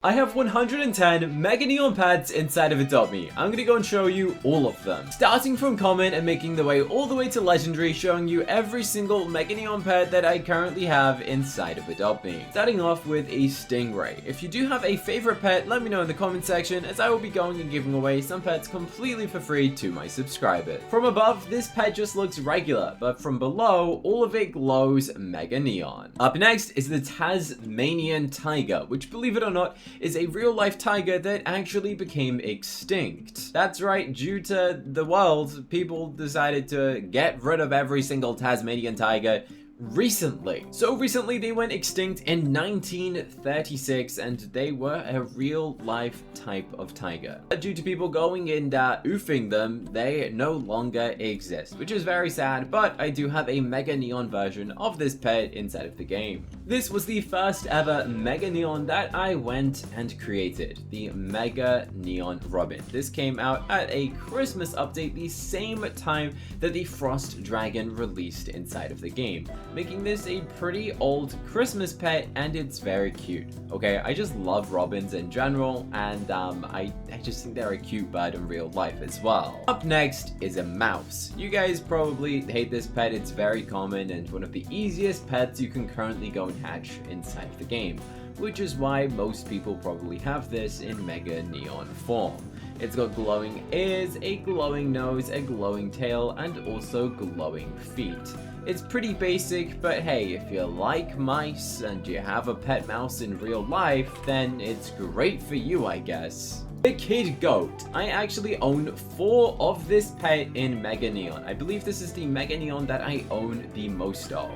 I have 110 Mega Neon pets inside of Adopt.me. I'm gonna go and show you all of them. Starting from common and making the way all the way to legendary, showing you every single Mega Neon pet that I currently have inside of Adopt.me. Starting off with a Stingray. If you do have a favorite pet, let me know in the comment section, as I will be going and giving away some pets completely for free to my subscribers. From above, this pet just looks regular, but from below, all of it glows Mega Neon. Up next is the Tasmanian Tiger, which, believe it or not, is a real-life tiger that actually became extinct. That's right, due to the world, people decided to get rid of every single Tasmanian tiger recently. So recently they went extinct in 1936, and they were a real life type of tiger. But due to people going and oofing them, they no longer exist, which is very sad, but I do have a Mega Neon version of this pet inside of the game. This was the first ever Mega Neon that I went and created, the Mega Neon Robin. This came out at a Christmas update the same time that the Frost Dragon released inside of the game, making this a pretty old Christmas pet, and it's very cute. Okay, I just love robins in general, and I just think they're a cute bird in real life as well. Up next is a mouse. You guys probably hate this pet. It's very common and one of the easiest pets you can currently go and hatch inside of the game, which is why most people probably have this in Mega Neon form. It's got glowing ears, a glowing nose, a glowing tail, and also glowing feet. It's pretty basic, but hey, if you like mice and you have a pet mouse in real life, then it's great for you, I guess. The Kid Goat. I actually own 4 of this pet in Mega Neon. I believe this is the Mega Neon that I own the most of.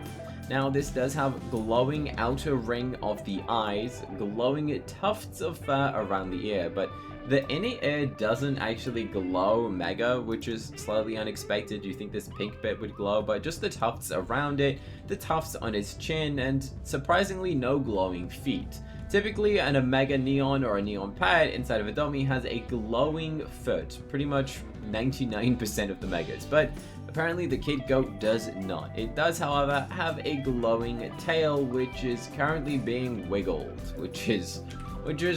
Now, this does have glowing outer ring of the eyes, glowing tufts of fur around the ear, but the inner ear doesn't actually glow mega, which is slightly unexpected. You think this pink bit would glow, but just the tufts around it, the tufts on its chin, and surprisingly no glowing feet. Typically, a Mega Neon or a Neon pet inside of Adopt.me has a glowing foot, pretty much 99% of the Megas, but apparently the Kid Goat does not. It does, however, have a glowing tail, which is currently being wiggled, which is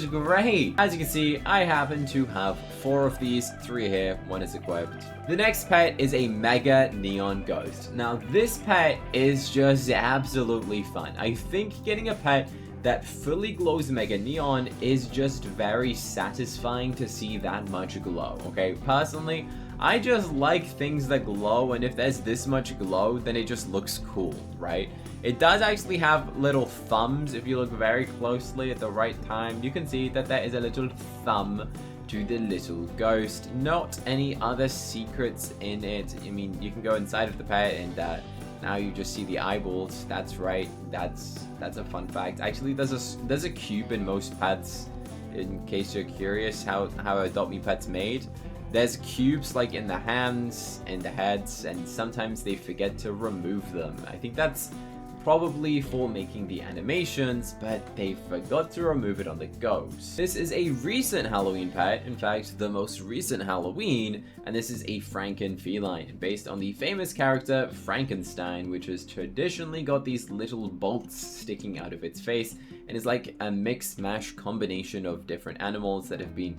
great. As you can see, I happen to have 4 of these, 3 here, 1 is equipped. The next pet is a Mega Neon Ghost. Now, this pet is just absolutely fun. I think getting a pet that fully glows Mega Neon is just very satisfying to see that much glow, okay? Personally, I just like things that glow, and if there's this much glow, then it just looks cool, right? It does actually have little thumbs. If you look very closely at the right time, you can see that there is a little thumb to the little ghost. Not any other secrets in it. I mean, you can go inside of the pet and now you just see the eyeballs. That's right. That's a fun fact. Actually, there's a cube in most pets. In case you're curious how Adopt.me pet's made. There's cubes like in the hands and the heads, and sometimes they forget to remove them. I think that's probably for making the animations, but they forgot to remove it on the ghost. This is a recent Halloween pet, in fact the most recent Halloween, and this is a Franken feline, based on the famous character Frankenstein, which has traditionally got these little bolts sticking out of its face, and is like a mix mash combination of different animals that have been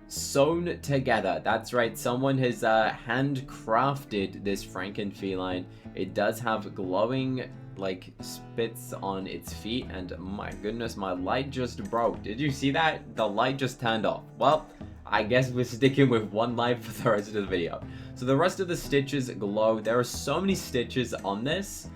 sewn together. That's right, someone has handcrafted this Franken feline. It does have glowing like spits on its feet, and my goodness, my light just broke. Did you see that? The light just turned off. Well, I guess we're sticking with 1 light for the rest of the video. So the rest of the stitches glow. There are so many stitches on this,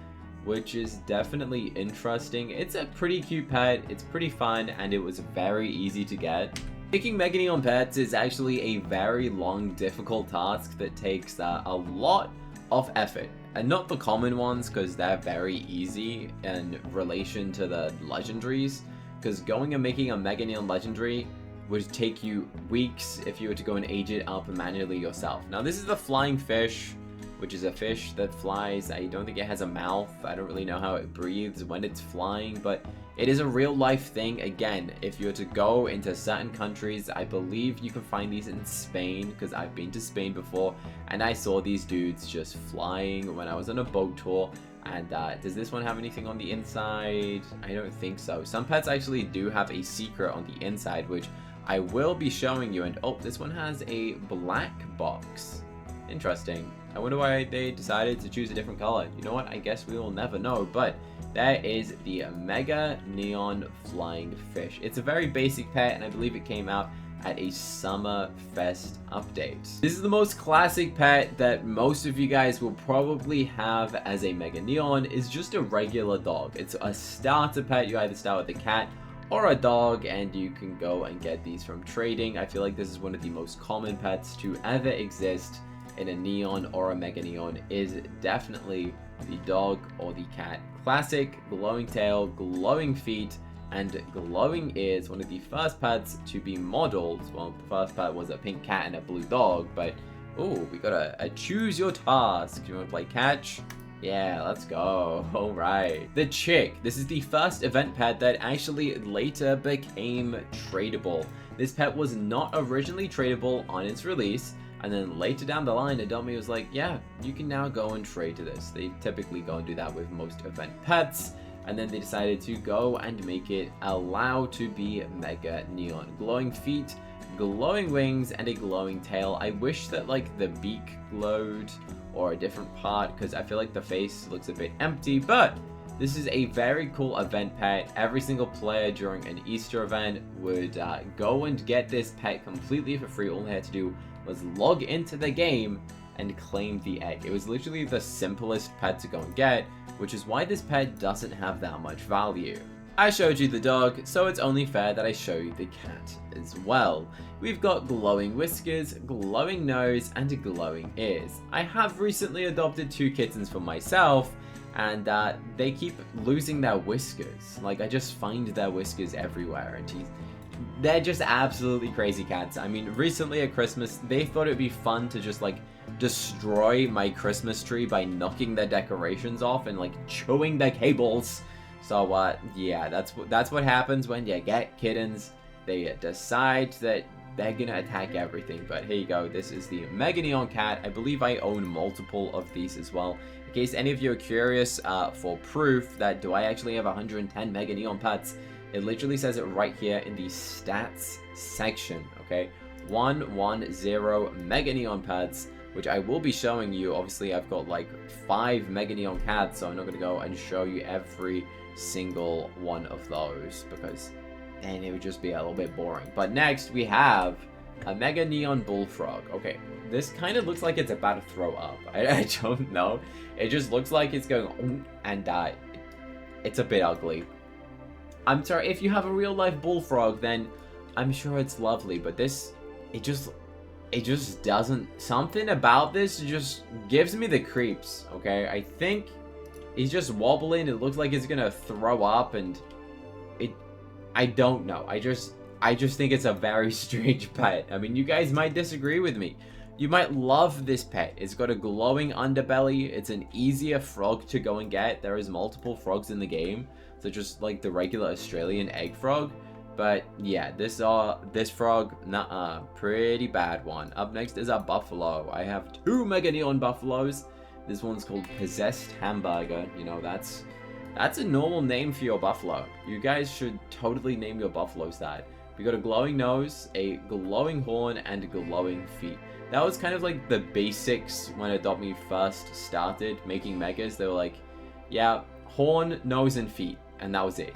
which is definitely interesting. It's a pretty cute pet, it's pretty fun, and it was very easy to get. Picking Mega Neon pets is actually a very long, difficult task that takes a lot of effort. And not the common ones, because they're very easy in relation to the legendaries, because going and making a Mega Neon legendary would take you weeks if you were to go and age it up manually yourself. Now, this is the flying fish, which is a fish that flies. I don't think it has a mouth. I don't really know how it breathes when it's flying, but it is a real life thing. Again, if you were to go into certain countries, I believe you can find these in Spain, because I've been to Spain before, and I saw these dudes just flying when I was on a boat tour. And does this one have anything on the inside? I don't think so. Some pets actually do have a secret on the inside, which I will be showing you. And oh, this one has a black box. Interesting. I wonder why they decided to choose a different color. You know what? I guess we will never know. But there is the Mega Neon Flying Fish. It's a very basic pet, and I believe it came out at a Summer Fest update. This is the most classic pet that most of you guys will probably have as a Mega Neon. Is just a regular dog. It's a starter pet. You either start with a cat or a dog, and you can go and get these from trading. I feel like this is one of the most common pets to ever exist in a Neon or a Mega Neon, is definitely the dog or the cat. Classic, glowing tail, glowing feet, and glowing ears. One of the first pets to be modeled. Well, the first pet was a pink cat and a blue dog, but oh, we got a choose your task. Do you want to play catch? Yeah, let's go. All right. The Chick. This is the first event pet that actually later became tradable. This pet was not originally tradable on its release, and then later down the line, Adopt.me was like, yeah, you can now go and trade to this. They typically go and do that with most event pets. And then they decided to go and make it allow to be Mega Neon. Glowing feet, glowing wings, and a glowing tail. I wish that like the beak glowed or a different part, because I feel like the face looks a bit empty, but this is a very cool event pet. Every single player during an Easter event would go and get this pet completely for free. All they had to do was log into the game and claim the egg. It was literally the simplest pet to go and get, which is why this pet doesn't have that much value. I showed you the dog, so it's only fair that I show you the cat as well. We've got glowing whiskers, glowing nose, and glowing ears. I have recently adopted 2 kittens for myself, and they keep losing their whiskers. Like, I just find their whiskers everywhere, and they're just absolutely crazy cats. I mean, recently at Christmas, they thought it would be fun to just like destroy my Christmas tree by knocking their decorations off and like chewing their cables. So yeah, that's what happens when you get kittens. They decide that they're gonna attack everything. But here you go. This is the Mega Neon cat. I believe I own multiple of these as well. In case any of you are curious, for proof that do I actually have 110 Mega Neon pets, it literally says it right here in the stats section, okay? 110 Mega Neon pets, which I will be showing you. Obviously, I've got like 5 Mega Neon cats, so I'm not going to go and show you every single one of those, because then it would just be a little bit boring. But next, we have a Mega Neon Bullfrog. Okay, this kind of looks like it's about to throw up. I don't know. It just looks like it's going, and it's a bit ugly. I'm sorry, if you have a real life bullfrog, then I'm sure it's lovely, but this, it just doesn't, something about this just gives me the creeps, okay? I think he's just wobbling, it looks like it's gonna throw up, and I don't know, I just think it's a very strange pet. I mean, you guys might disagree with me. You might love this pet. It's got a glowing underbelly, it's an easier frog to go and get. There is multiple frogs in the game. So just like the regular Australian egg frog. But yeah, this frog, pretty bad one. Up next is our buffalo. I have 2 Mega Neon buffaloes. This one's called Possessed Hamburger. You know, that's a normal name for your buffalo. You guys should totally name your buffaloes that. We got a glowing nose, a glowing horn, and glowing feet. That was kind of like the basics when Adopt.me first started making megas. They were like, yeah, horn, nose, and feet. And that was it.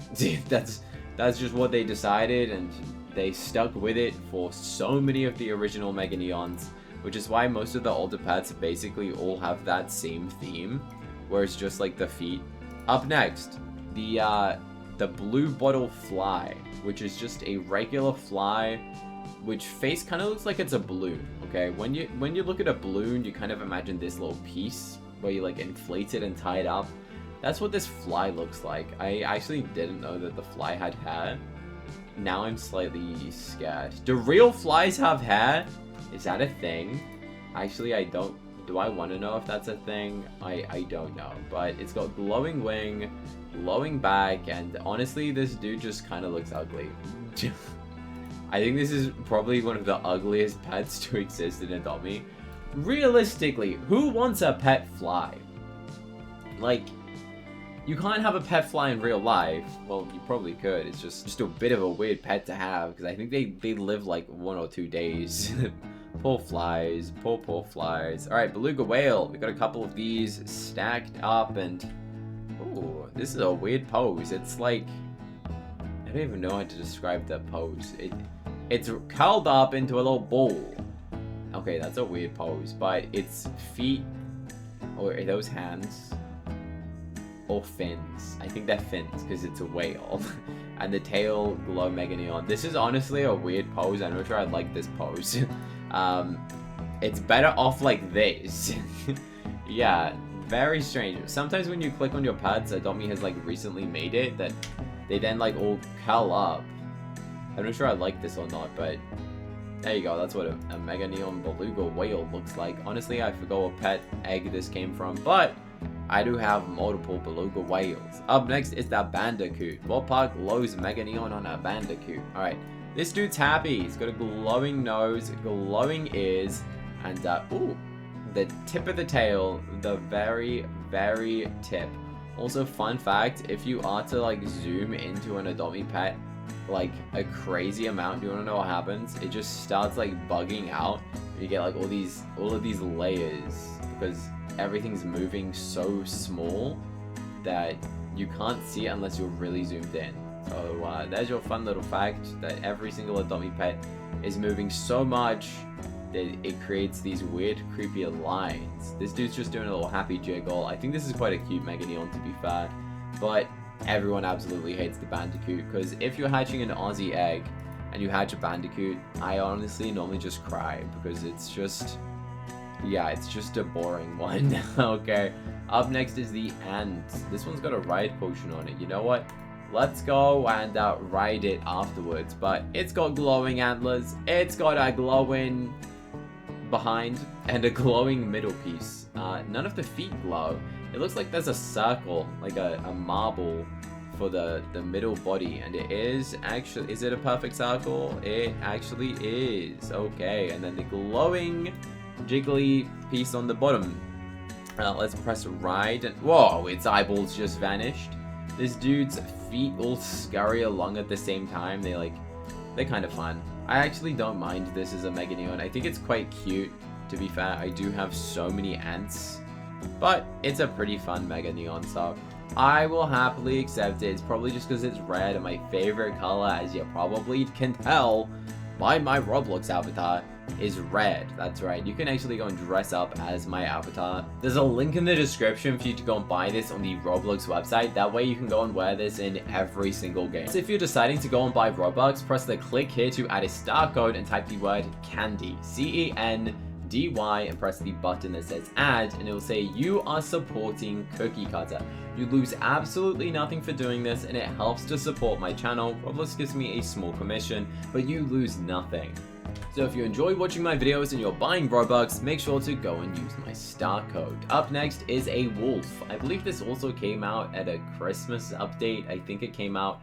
that's just what they decided, and they stuck with it for so many of the original Mega Neons, which is why most of the older pets basically all have that same theme, where it's just like the feet. Up next, the blue bottle fly, which is just a regular fly, which face kind of looks like it's a balloon. Okay, when you look at a balloon, you kind of imagine this little piece where you like inflate it and tie it up. That's what this fly looks like. I actually didn't know that the fly had hair. Now I'm slightly scared. Do real flies have hair? Is that a thing? Actually, I don't. Do I want to know if that's a thing? I don't know. But it's got glowing wing, glowing back, and honestly, this dude just kind of looks ugly. I think this is probably one of the ugliest pets to exist in Adopt.me. Realistically, who wants a pet fly? Like, You can't have a pet fly in real life. Well, you probably could. It's just a bit of a weird pet to have because I think they live like 1 or 2 days. Poor flies. Poor flies. Alright, beluga whale. We got a couple of these stacked up and... Ooh, this is a weird pose. It's like... I don't even know how to describe that pose. It's curled up into a little ball. Okay, that's a weird pose, but its feet... Or are those hands? Or fins. I think they're fins because it's a whale. And the tail glow mega neon. This is honestly a weird pose. I'm not sure I like this pose. It's better off like this. Yeah, very strange. Sometimes when you click on your pets, Adopt.me has like recently made it that they then like all curl up. I'm not sure I like this or not, but there you go. That's what a mega neon beluga whale looks like. Honestly, I forgot what pet egg this came from, but I do have multiple beluga whales. Up next is that bandicoot. What part glows mega neon on a bandicoot? Alright, this dude's happy. He's got a glowing nose, glowing ears, and ooh, the tip of the tail, the very, very tip. Also, fun fact, if you are to like zoom into an Adopt.me pet like a crazy amount, you want to know what happens? It just starts like bugging out. You get like all of these layers because everything's moving so small that you can't see it unless you're really zoomed in. So there's your fun little fact that every single Adopt.me pet is moving so much that it creates these weird, creepy lines. This dude's just doing a little happy jiggle. I think this is quite a cute mega neon to be fair, but everyone absolutely hates the bandicoot because if you're hatching an Aussie egg and you hatch a bandicoot, I honestly normally just cry because it's just... Yeah, it's just a boring one. Okay, up next is the ant. This one's got a ride potion on it. You know what? Let's go and ride it afterwards. But it's got glowing antlers. It's got a glowing behind and a glowing middle piece. None of the feet glow. It looks like there's a circle, like a marble for the middle body. And it is actually... Is it a perfect circle? It actually is. Okay, and then the glowing... jiggly piece on the bottom. Let's press ride and whoa, its eyeballs just vanished. This dude's feet all scurry along at the same time. They're kind of fun. I actually don't mind this as a mega neon. I think it's quite cute, to be fair. I do have so many ants, but it's a pretty fun mega neon, so I will happily accept it. It's probably just because it's red and my favorite color, as you probably can tell by my Roblox avatar, is red. That's right. You can actually go and dress up as my avatar. There's a link in the description for you to go and buy this on the Roblox website. That way you can go and wear this in every single game. So if you're deciding to go and buy Robux, press the click here to add a star code and type the word candy, C-A-N-D-Y, and press the button that says add, and it will say you are supporting Cookie Cutter. You lose absolutely nothing for doing this, and it helps to support my channel. Roblox gives me a small commission, but you lose nothing. So if you enjoy watching my videos and you're buying Robux, make sure to go and use my star code. Up next is a wolf. I believe this also came out at a Christmas update. I think it came out...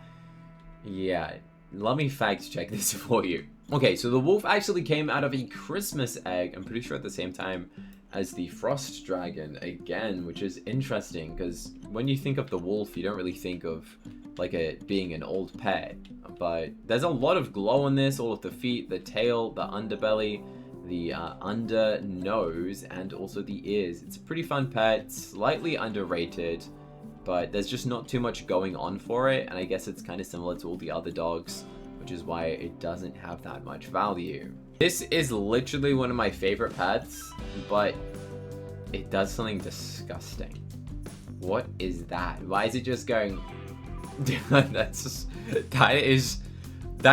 Yeah, let me fact check this for you. Okay, so the wolf actually came out of a Christmas egg, I'm pretty sure at the same time as the frost dragon again, which is interesting because when you think of the wolf, you don't really think of like it being an old pet. But there's a lot of glow on this, all of the feet, the tail, the underbelly, the under nose, and also the ears. It's a pretty fun pet, slightly underrated, but there's just not too much going on for it, and I guess it's kind of similar to all the other dogs, which is why it doesn't have that much value. This is literally one of my favorite pets, but it does something disgusting. What is that? Why is it just going... that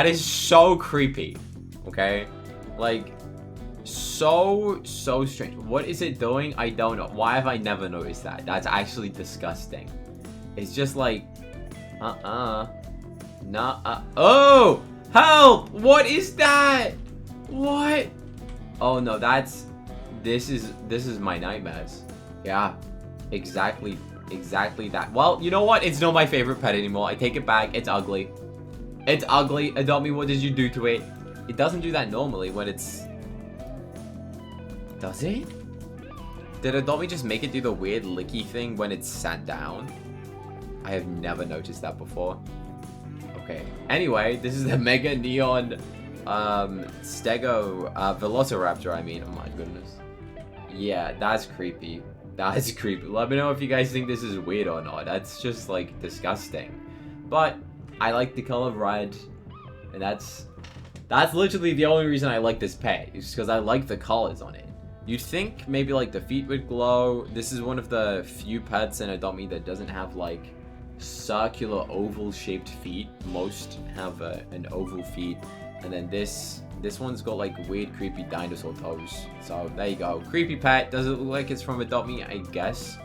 is so creepy, okay? Like, so strange. What is it doing? I don't know. Why have I never noticed that? That's actually disgusting. It's just like, oh, help! What is that? What? Oh no, this is my nightmares. Yeah, exactly that. Well, you know what? It's not my favorite pet anymore. I take it back. It's ugly. It's ugly. Adopt.me, what did you do to it? It doesn't do that normally when it's... Does it? Did Adopt.me just make it do the weird licky thing when it's sat down? I have never noticed that before. Okay. Anyway, this is the Mega Neon Velociraptor, I mean. Oh my goodness. Yeah, that's creepy. That's creepy. Let me know if you guys think this is weird or not. That's just, like, disgusting. But I like the color red, and that's literally the only reason I like this pet. Is because I like the colors on it. You'd think maybe, like, the feet would glow. This is one of the few pets in Adopt Me that doesn't have, like, circular oval-shaped feet. Most have an oval feet. And then this one's got, like, weird, creepy dinosaur toes. So, there you go. Creepy pet. Does it look like it's from Adopt Me? I guess.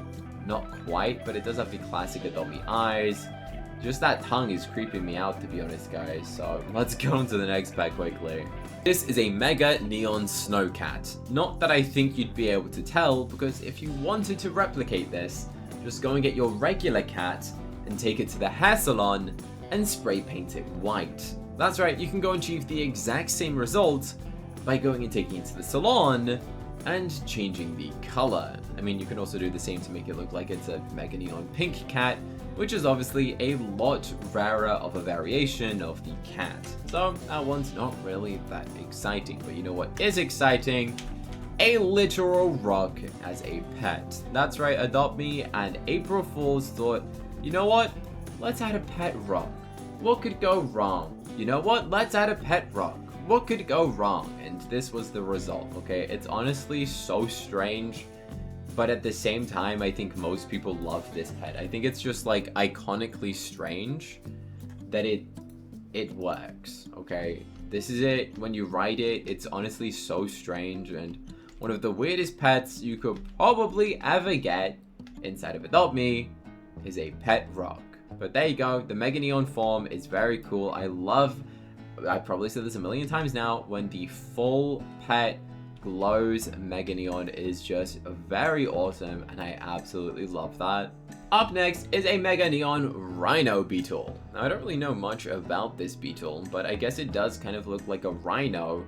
Not quite, but it does have the classic Adopt Me eyes. Just that tongue is creeping me out, to be honest, guys. So, let's go on to the next pet quickly. This is a Mega Neon Snow Cat. Not that I think you'd be able to tell, because if you wanted to replicate this, just go and get your regular cat and take it to the hair salon and spray paint it white. That's right, you can go and achieve the exact same result by going and taking it to the salon and changing the color. I mean, you can also do the same to make it look like it's a Mega Neon Pink cat, which is obviously a lot rarer of a variation of the cat. So that one's not really that exciting, but you know what is exciting? A literal rock as a pet. That's right, Adopt Me and April Fools thought, you know what? Let's add a pet rock. What could go wrong? You know what? Let's add a pet rock. What could go wrong? And this was the result, okay? It's honestly so strange, but at the same time, I think most people love this pet. I think it's just, like, iconically strange that it works, okay? This is it. When you ride it, it's honestly so strange, and one of the weirdest pets you could probably ever get inside of Adopt Me is a pet rock. But there you go. The Mega Neon form is very cool. I probably said this a million times now, when the full pet glows Mega Neon is just very awesome, and I absolutely love that. Up next is a Mega Neon Rhino Beetle. Now, I don't really know much about this beetle, but I guess it does kind of look like a rhino,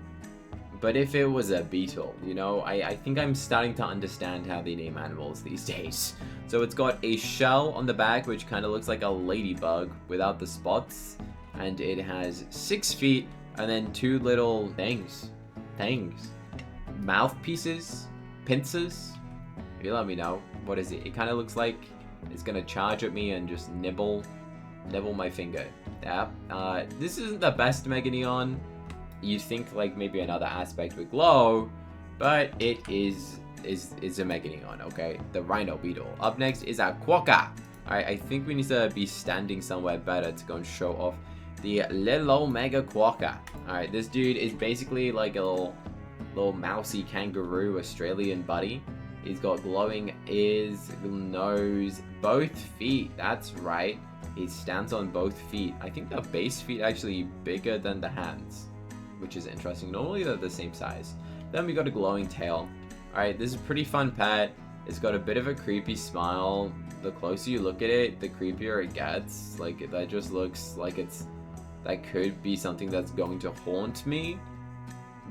but if it was a beetle, you know, I think I'm starting to understand how they name animals these days. So it's got a shell on the back, which kind of looks like a ladybug without the spots, and it has 6 feet, and then 2 little things, mouthpieces, pincers. You let me know. What is it? It kind of looks like it's gonna charge at me and just nibble my finger. Yeah. This isn't the best Mega Neon. You think like maybe another aspect would glow, but it is a Mega Neon, okay? The Rhino Beetle. Up next is a Quokka. Alright, I think we need to be standing somewhere better to go and show off the little Mega Quokka. Alright, this dude is basically like a little mousy kangaroo Australian buddy. He's got glowing ears, nose, both feet. That's right. He stands on both feet. I think the base feet actually bigger than the hands, which is interesting. Normally they're the same size. Then we got a glowing tail. Alright, this is a pretty fun pet. It's got a bit of a creepy smile. The closer you look at it, the creepier it gets. Like, that just looks like that could be something that's going to haunt me,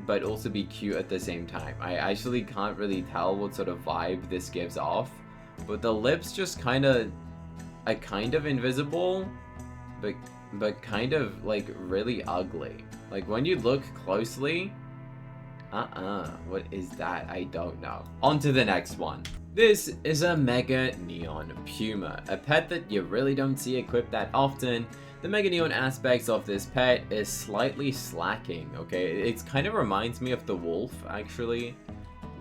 but also be cute at the same time. I actually can't really tell what sort of vibe this gives off, but the lips just kind of invisible, but kind of like really ugly. Like when you look closely, what is that? I don't know. On to the next one. This is a Mega Neon Puma, a pet that you really don't see equipped that often. The Mega Neon aspects of this pet is slightly slacking, okay? It kind of reminds me of the wolf, actually,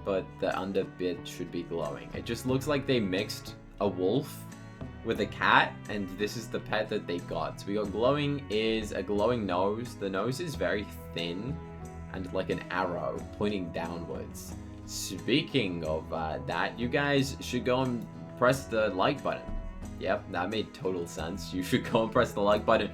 but the underbit should be glowing. It just looks like they mixed a wolf with a cat, and this is the pet that they got. So we got glowing ears, a glowing nose. The nose is very thin and like an arrow pointing downwards. Speaking of that, you guys should go and press the like button. Yep, that made total sense. You should go and press the like button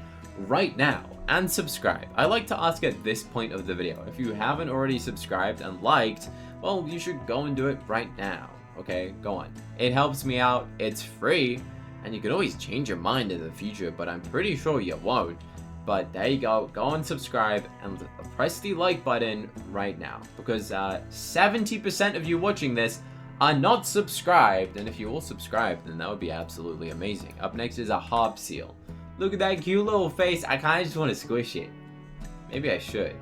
right now and subscribe. I like to ask at this point of the video, if you haven't already subscribed and liked, well, you should go and do it right now. Okay, go on. It helps me out, it's free, and you can always change your mind in the future, but I'm pretty sure you won't. But there you go, go and subscribe and press the like button right now, because 70% of you watching this are not subscribed. And if you all subscribe, then that would be absolutely amazing. Up next is a harp seal. Look at that cute little face. I kind of just want to squish it. Maybe I should.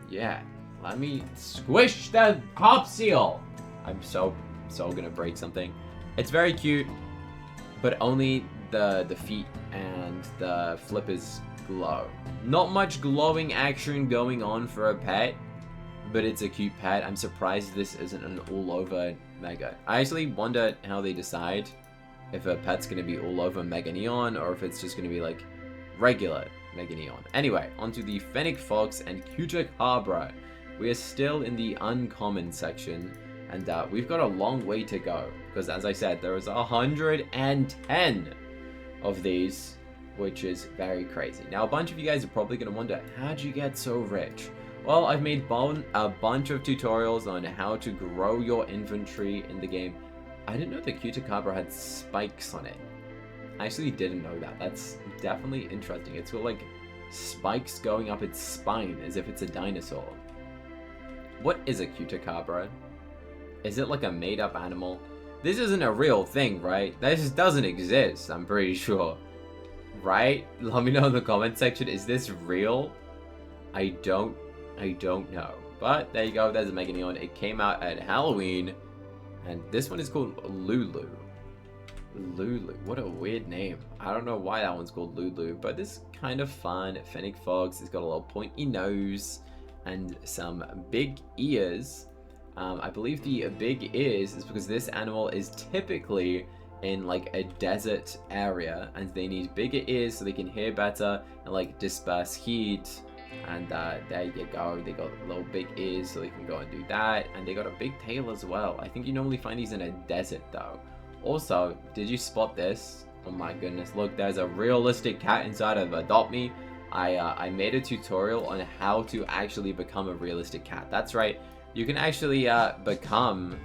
Yeah, let me squish the harp seal. I'm so gonna break something. It's very cute, but only the feet and the flippers glow. Not much glowing action going on for a pet, but it's a cute pet. I'm surprised this isn't an all-over Mega. I actually wonder how they decide if a pet's gonna be all over Mega Neon or if it's just gonna be like regular Mega Neon. Anyway, onto the Fennec Fox and Chupacabra. We are still in the uncommon section, and we've got a long way to go because, as I said, there is 110 of these, which is very crazy. Now, a bunch of you guys are probably going to wonder, how'd you get so rich? Well, I've made a bunch of tutorials on how to grow your inventory in the game. I didn't know the Chupacabra had spikes on it. I actually didn't know that. That's definitely interesting. It's got like spikes going up its spine as if it's a dinosaur. What is a Chupacabra? Is it like a made-up animal? This isn't a real thing, right? That just doesn't exist, I'm pretty sure. Right? Let me know in the comment section. Is this real? I don't know. But there you go. There's a Mega Neon. It came out at Halloween. And this one is called Lulu. Lulu. What a weird name. I don't know why that one's called Lulu, but this is kind of fun. Fennec Fox. It's got a little pointy nose and some big ears. I believe the big ears is because this animal is typically in like a desert area and they need bigger ears so they can hear better and like disperse heat. And there you go, they got little big ears so they can go and do that, and they got a big tail as well. I think you normally find these in a desert though. Also, did you spot this? Oh my goodness, look, there's a realistic cat inside of AdoptMe. I made a tutorial on how to actually become a realistic cat. That's right, you can actually become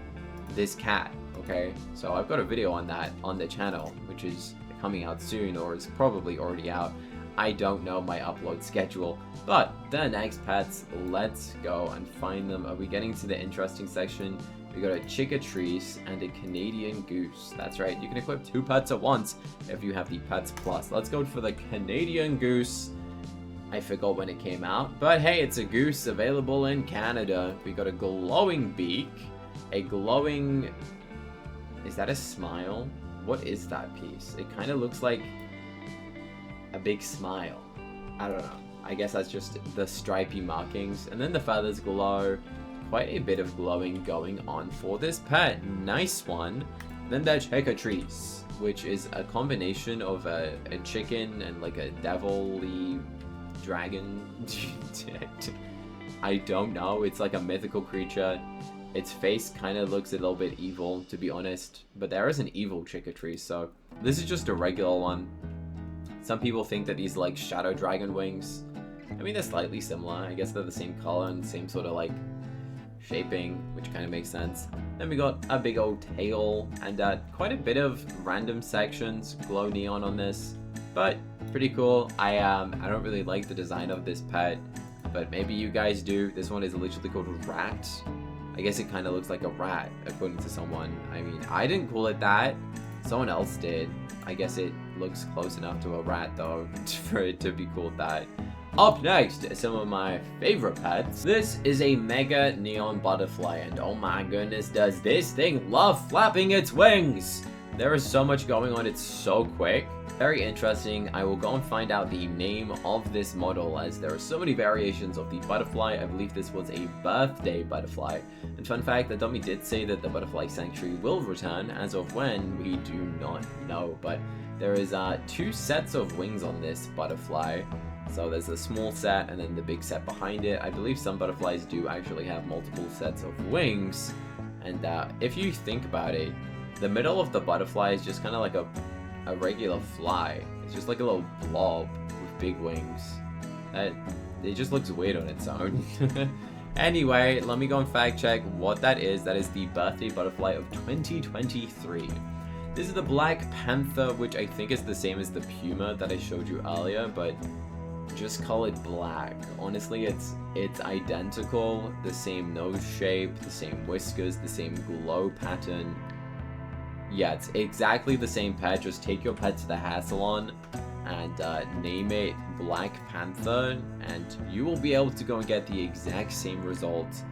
this cat, okay? So I've got a video on that on the channel, which is coming out soon, or is probably already out. I don't know my upload schedule, but the next pets, let's go and find them. Are we getting to the interesting section? We got a Chickatrice and a Canadian Goose. That's right, you can equip 2 pets at once if you have the Pets Plus. Let's go for the Canadian Goose. I forgot when it came out, but hey, it's a goose available in Canada. We got a glowing beak, a glowing... Is that a smile? What is that piece? It kind of looks like a big smile. I don't know. I guess that's just the stripy markings. And then the feathers glow. Quite a bit of glowing going on for this pet. Nice one. Then there's Chickatrice, which is a combination of a chicken and like a devil-y dragon. I don't know. It's like a mythical creature. Its face kind of looks a little bit evil, to be honest. But there is an evil Chickatrice, so this is just a regular one. Some people think that these are like shadow dragon wings. I mean, they're slightly similar. I guess they're the same color and same sort of like shaping, which kind of makes sense. Then we got a big old tail and quite a bit of random sections, glow neon on this, but pretty cool. I don't really like the design of this pet, but maybe you guys do. This one is literally called Rat. I guess it kind of looks like a rat, according to someone. I mean, I didn't call it that. Someone else did. I guess it looks close enough to a rat, though, for it to be called that. Up next, some of my favorite pets. This is a Mega Neon Butterfly, and oh my goodness, does this thing love flapping its wings! There is so much going on, it's so quick. Very interesting. I will go and find out the name of this model, as there are so many variations of the butterfly. I believe this was a birthday butterfly. And fun fact, the dummy did say that the Butterfly Sanctuary will return. As of when, we do not know. But there is 2 sets of wings on this butterfly. So there's a small set and then the big set behind it. I believe some butterflies do actually have multiple sets of wings. And if you think about it, the middle of the butterfly is just kind of like a regular fly. It's just like a little blob with big wings. It just looks weird on its own. Anyway, let me go and fact check what that is. That is the birthday butterfly of 2023. This is the Black Panther, which I think is the same as the Puma that I showed you earlier, but just colored black. Honestly, it's identical. The same nose shape, the same whiskers, the same glow pattern. Yeah, it's exactly the same pet. Just take your pet to the hair salon and name it Black Panther, and you will be able to go and get the exact same result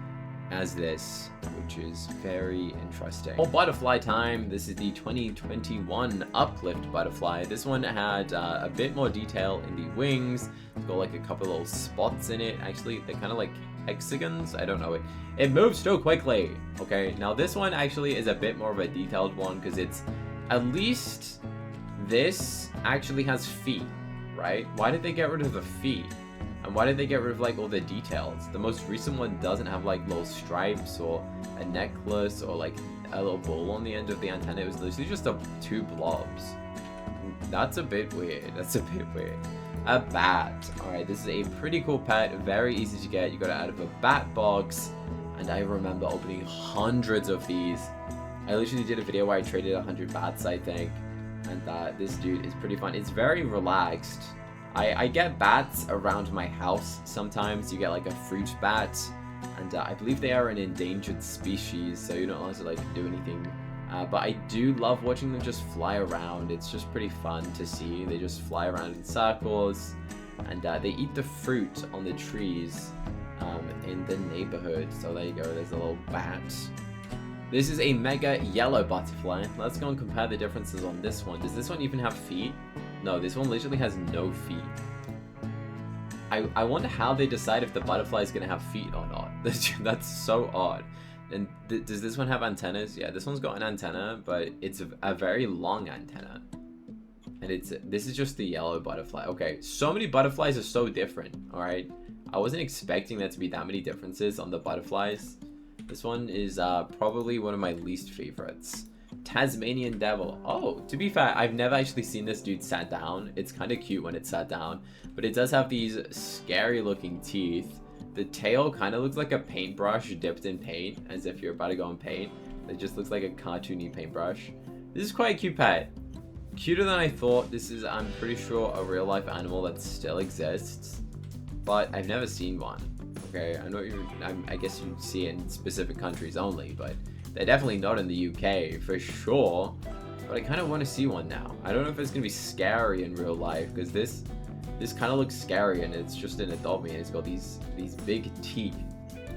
as this, which is very interesting. For butterfly time, this is the 2021 Uplift butterfly. This one had a bit more detail in the wings. It's got like a couple little spots in it. Actually, they're kind of like hexagons. I don't know. It moves so quickly. Okay, now this one actually is a bit more of a detailed one because it's at least this actually has feet, right? Why did they get rid of the feet? And why did they get rid of like all the details? The most recent one doesn't have like little stripes or a necklace or like a little ball on the end of the antenna. It was literally just two blobs. That's a bit weird. That's a bit weird. A bat. Alright, this is a pretty cool pet. Very easy to get. You got it out of a bat box. And I remember opening hundreds of these. I literally did a video where I traded 100 bats, I think. And this dude is pretty fun. It's very relaxed. I get bats around my house sometimes. You get like a fruit bat, and I believe they are an endangered species, so you're not allowed to like do anything. But I do love watching them just fly around. It's just pretty fun to see. They just fly around in circles, and they eat the fruit on the trees in the neighborhood. So there you go. There's a little bat. This is a mega yellow butterfly. Let's go and compare the differences on this one. Does this one even have feet? No, this one literally has no feet. I wonder how they decide if the butterfly is going to have feet or not. That's so odd. And does this one have antennas? Yeah, this one's got an antenna, but it's a very long antenna. And this is just the yellow butterfly. Okay, so many butterflies are so different, alright? I wasn't expecting there to be that many differences on the butterflies. This one is probably one of my least favorites. Tasmanian Devil. Oh, to be fair, I've never actually seen this dude sat down. It's kind of cute when it's sat down, but it does have these scary looking teeth. The tail kind of looks like a paintbrush dipped in paint, as if you're about to go and paint. It just looks like a cartoony paintbrush. This is quite a cute pet. Cuter than I thought. This is, I'm pretty sure, a real life animal that still exists, but I've never seen one. Okay, I know I guess you see it in specific countries only, but they're definitely not in the UK for sure. But I kind of want to see one now. I don't know if it's gonna be scary in real life, because this kind of looks scary, and it's just an adult me, and it's got these big teeth.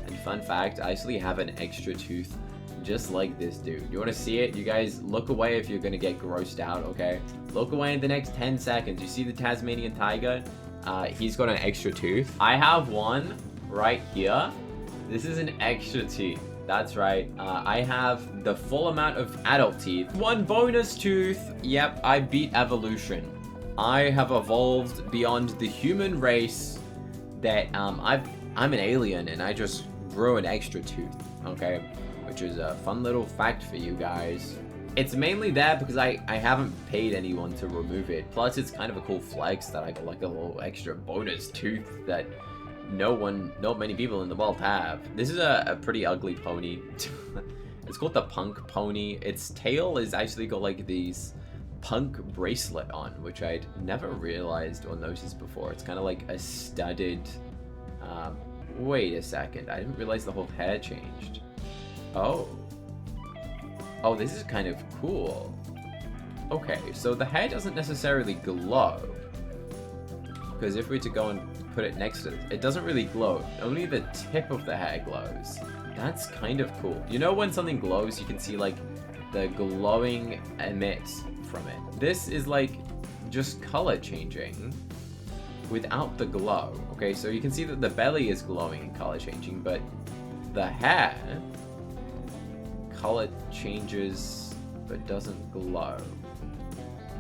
And fun fact, I actually have an extra tooth just like this dude. You want to see it? You guys look away if you're gonna get grossed out. Okay, look away in the next 10 seconds. You see the Tasmanian tiger? He's got an extra tooth. I have one right here. This is an extra tooth. That's right. I have the full amount of adult teeth. One bonus tooth. Yep, I beat evolution. I have evolved beyond the human race. That I'm an alien, and I just grew an extra tooth. Okay, which is a fun little fact for you guys. It's mainly there because I haven't paid anyone to remove it. Plus, it's kind of a cool flex that I got like a little extra bonus tooth that not many people in the world have. This is a pretty ugly pony. It's called the punk pony. Its tail is actually got like these punk bracelet on, which I'd never realized or noticed before. It's kind of like a studded, wait a second. I didn't realize the whole hair changed. Oh, this is kind of cool. Okay, so the hair doesn't necessarily glow. Because if we were to go and put it next to it, it doesn't really glow. Only the tip of the hair glows. That's kind of cool. You know when something glows, you can see like the glowing emits from it. This is like just color changing without the glow. Okay, so you can see that the belly is glowing and color changing, but the hair color changes but doesn't glow.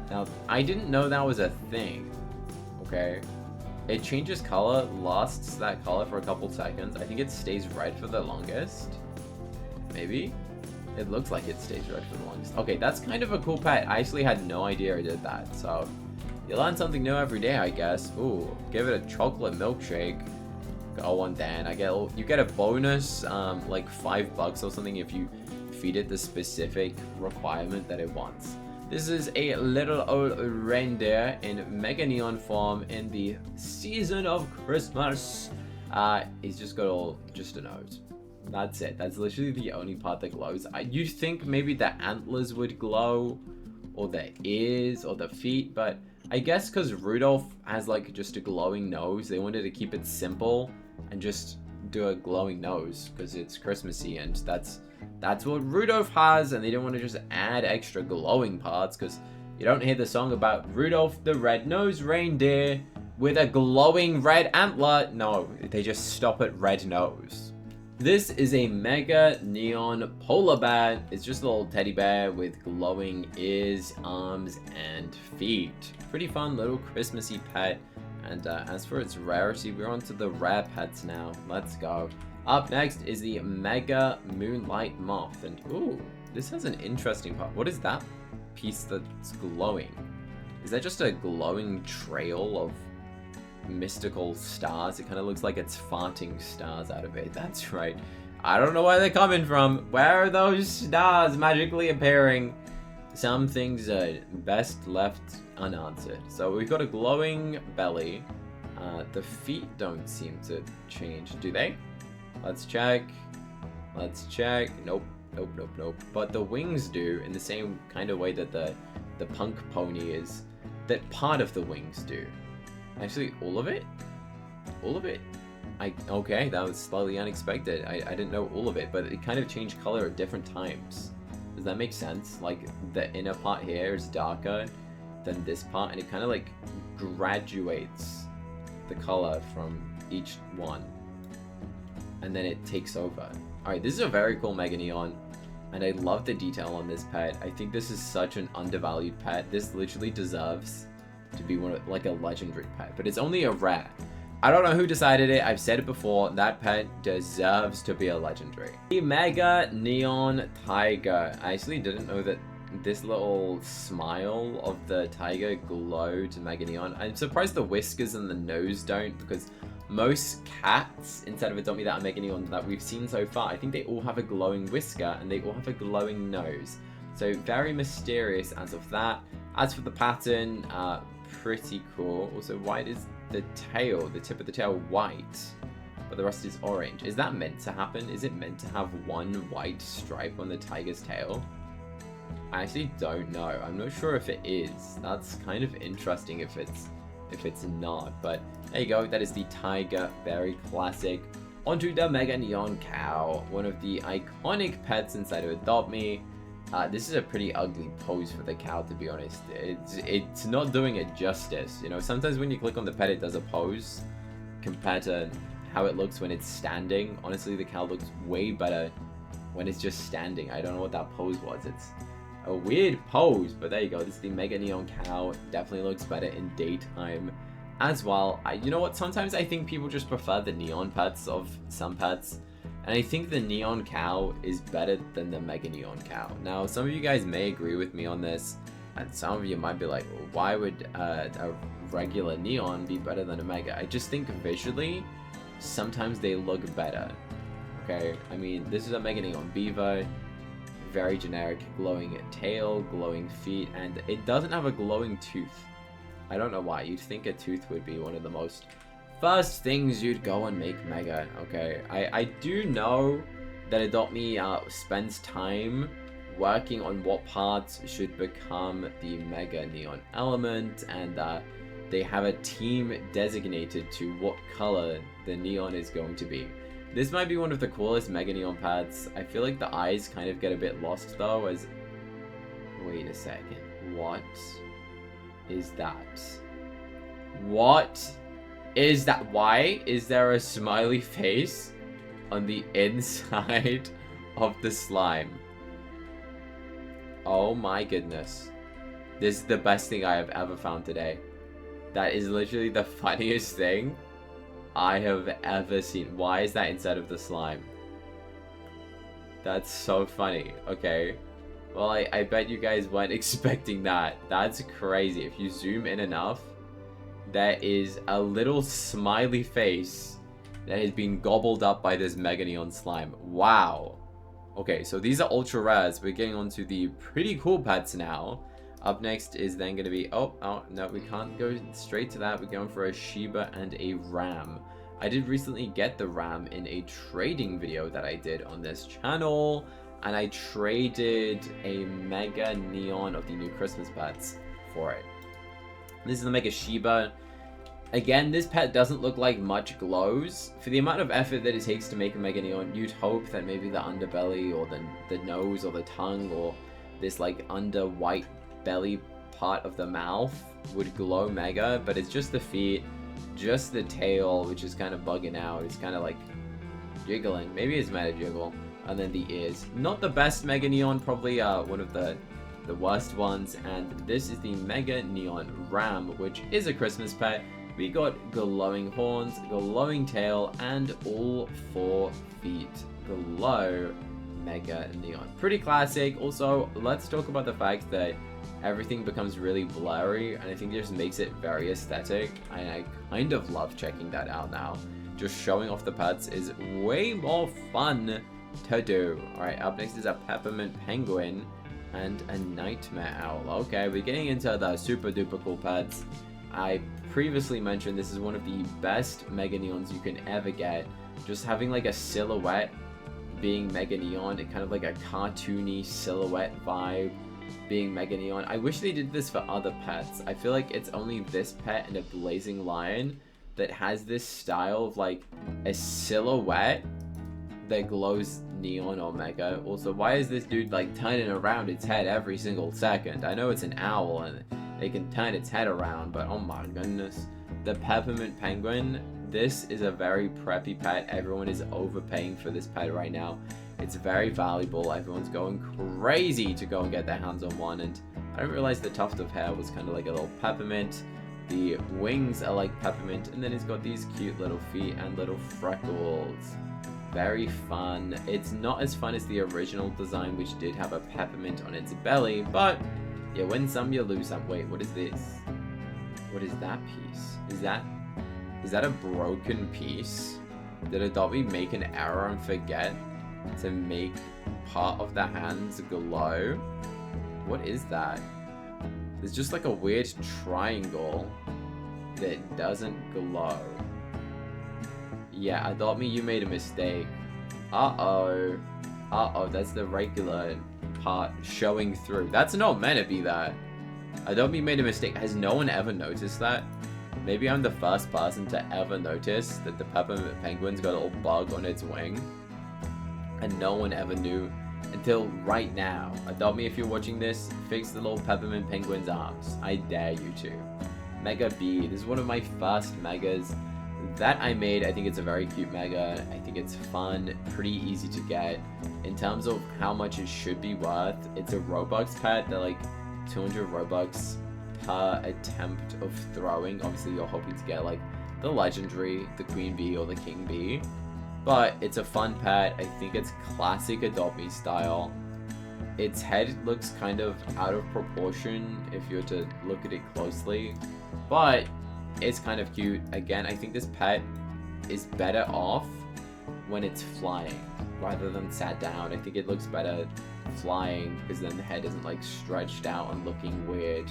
Now, I didn't know that was a thing. Okay, it changes color, lasts that color for a couple seconds. I think it stays red for the longest. Maybe? It looks like it stays red for the longest. Okay, that's kind of a cool pet. I actually had no idea I did that. So, you learn something new every day, I guess. Ooh, give it a chocolate milkshake. Go on then. You get a bonus, like $5 or something if you feed it the specific requirement that it wants. This is a little old reindeer in Mega Neon form in the season of Christmas. He's just got just a nose. That's it. That's literally the only part that glows. You'd think maybe the antlers would glow, or the ears, or the feet, but I guess because Rudolph has like just a glowing nose, they wanted to keep it simple and just do a glowing nose because it's Christmassy, and that's what Rudolph has, and they didn't want to just add extra glowing parts because you don't hear the song about Rudolph the red-nosed reindeer with a glowing red antler. No, they just stop at red nose. This is a Mega Neon polar bear. It's just a little teddy bear with glowing ears, arms, and feet. Pretty fun little Christmassy pet. And as for its rarity, we're on to the rare pets now. Let's go. Up next is the Mega Moonlight Moth. And ooh, this has an interesting part. What is that piece that's glowing? Is that just a glowing trail of mystical stars? It kind of looks like it's farting stars out of it. That's right. I don't know where they're coming from. Where are those stars magically appearing? Some things are best left unanswered. So we've got a glowing belly. The feet don't seem to change, do they? Let's check. Let's check. Nope. Nope, nope, nope. But the wings do, in the same kind of way that the punk pony is. That part of the wings do. Actually, all of it? All of it? Okay, that was slightly unexpected. I didn't know all of it, but it kind of changed color at different times. Does that make sense? Like, the inner part here is darker than this part, and it kind of like graduates the color from each one. And then it takes over. Alright, this is a very cool Mega Neon, and I love the detail on this pet. I think this is such an undervalued pet. This literally deserves to be like a legendary pet, but it's only a rare. I don't know who decided it. I've said it before. That pet deserves to be a legendary. The Mega Neon Tiger. I actually didn't know that this little smile of the tiger glowed Mega Neon. I'm surprised the whiskers and the nose don't, because most cats inside of Adopt Me that are Mega Neon that we've seen so far, I think they all have a glowing whisker and they all have a glowing nose. So very mysterious as of that. As for the pattern, pretty cool. Also, why is the tail, the tip of the tail, white, but the rest is orange? Is that meant to happen? Is it meant to have one white stripe on the tiger's tail? I actually don't know. I'm not sure if it is. That's kind of interesting if it's not. But there you go. That is the tiger. Very classic. Onto the Mega Neon Cow, one of the iconic pets inside of Adopt Me. This is a pretty ugly pose for the cow, to be honest. It's not doing it justice. You know, sometimes when you click on the pet, it does a pose compared to how it looks when it's standing. Honestly, the cow looks way better when it's just standing. I don't know what that pose was. It's a weird pose, but there you go. This is the Mega Neon Cow. Definitely looks better in daytime as well. You know what? Sometimes I think people just prefer the neon pets of some pets. And I think the Neon Cow is better than the Mega Neon Cow. Now, some of you guys may agree with me on this, and some of you might be like, well, why would a regular Neon be better than a Mega? I just think visually, sometimes they look better. Okay, I mean, this is a Mega Neon Beaver, very generic, glowing tail, glowing feet, and it doesn't have a glowing tooth. I don't know why. You'd think a tooth would be one of the most first things you'd go and make Mega. Okay, I do know that Adopt Me spends time working on what parts should become the Mega Neon element, and they have a team designated to what color the neon is going to be. This might be one of the coolest Mega Neon pads. I feel like the eyes kind of get a bit lost though, as... Wait a second. What is that? What is that? Why is there a smiley face on the inside of the slime? Oh my goodness. This is the best thing I have ever found today. That is literally the funniest thing I have ever seen. Why is that inside of the slime? That's so funny. Okay. Well, I bet you guys weren't expecting that. That's crazy. If you zoom in enough, there is a little smiley face that has been gobbled up by this Mega Neon slime. Wow. Okay, so these are ultra rares. We're getting onto the pretty cool pets now. Up next is then going to be, oh, no, we can't go straight to that. We're going for a Shiba and a Ram. I did recently get the Ram in a trading video that I did on this channel, and I traded a Mega Neon of the new Christmas pets for it. This is the Mega Shiba. Again, this pet doesn't look like much glows. For the amount of effort that it takes to make a Mega Neon, you'd hope that maybe the underbelly or the nose or the tongue or this like under white belly part of the mouth would glow mega, but it's just the feet, just the tail, which is kind of bugging out. It's kind of like jiggling. Maybe it's meant to jiggle. And then the ears. Not the best Mega Neon, probably one of the worst ones. And this is the Mega Neon Ram, which is a Christmas pet. We got glowing horns, glowing tail, and all 4 feet glow Mega Neon. Pretty classic. Also, let's talk about the fact that everything becomes really blurry, and I think it just makes it very aesthetic. I kind of love checking that out now. Just showing off the pets is way more fun to do. Alright, up next is a Peppermint Penguin and a Nightmare Owl. Okay, we're getting into the super duper cool pets. I previously mentioned this is one of the best Mega Neons you can ever get. Just having like a silhouette being Mega Neon, it kind of like a cartoony silhouette vibe being Mega Neon. I wish they did this for other pets. I feel like it's only this pet and a Blazing Lion that has this style of like a silhouette that glows neon or mega. Also, why is this dude like turning around its head every single second? I know it's an owl and it can turn its head around, but oh my goodness. The Peppermint Penguin, this is a very preppy pet. Everyone is overpaying for this pet right now. It's very valuable. Everyone's going crazy to go and get their hands on one, and I didn't realize the tuft of hair was kind of like a little peppermint. The wings are like peppermint, and then it's got these cute little feet and little freckles. Very fun. It's not as fun as the original design, which did have a peppermint on its belly, but you win some, you lose some. Wait, what is this? What is that piece? Is that a broken piece? Did Adobe make an error and forget to make part of the hands glow? What is that? There's just like a weird triangle that doesn't glow. Yeah, Adopt Me, you made a mistake. Uh-oh. Uh-oh, that's the regular part showing through. That's not meant to be that. Adopt Me made a mistake. Has no one ever noticed that? Maybe I'm the first person to ever notice that the Peppermint Penguin's got a little bug on its wing. And no one ever knew until right now. Adopt Me, if you're watching this, fix the little Peppermint Penguin's arms. I dare you to. Mega B. This is one of my first megas that I made. I think it's a very cute mega. I think it's fun, pretty easy to get. In terms of how much it should be worth, it's a Robux pet. They're like 200 Robux per attempt of throwing. Obviously, you're hoping to get like the Legendary, the Queen Bee, or the King Bee. But it's a fun pet. I think it's classic Adopt Me style. Its head looks kind of out of proportion if you were to look at it closely. But it's kind of cute. Again, I think this pet is better off when it's flying rather than sat down. I think it looks better flying because then the head isn't like stretched out and looking weird.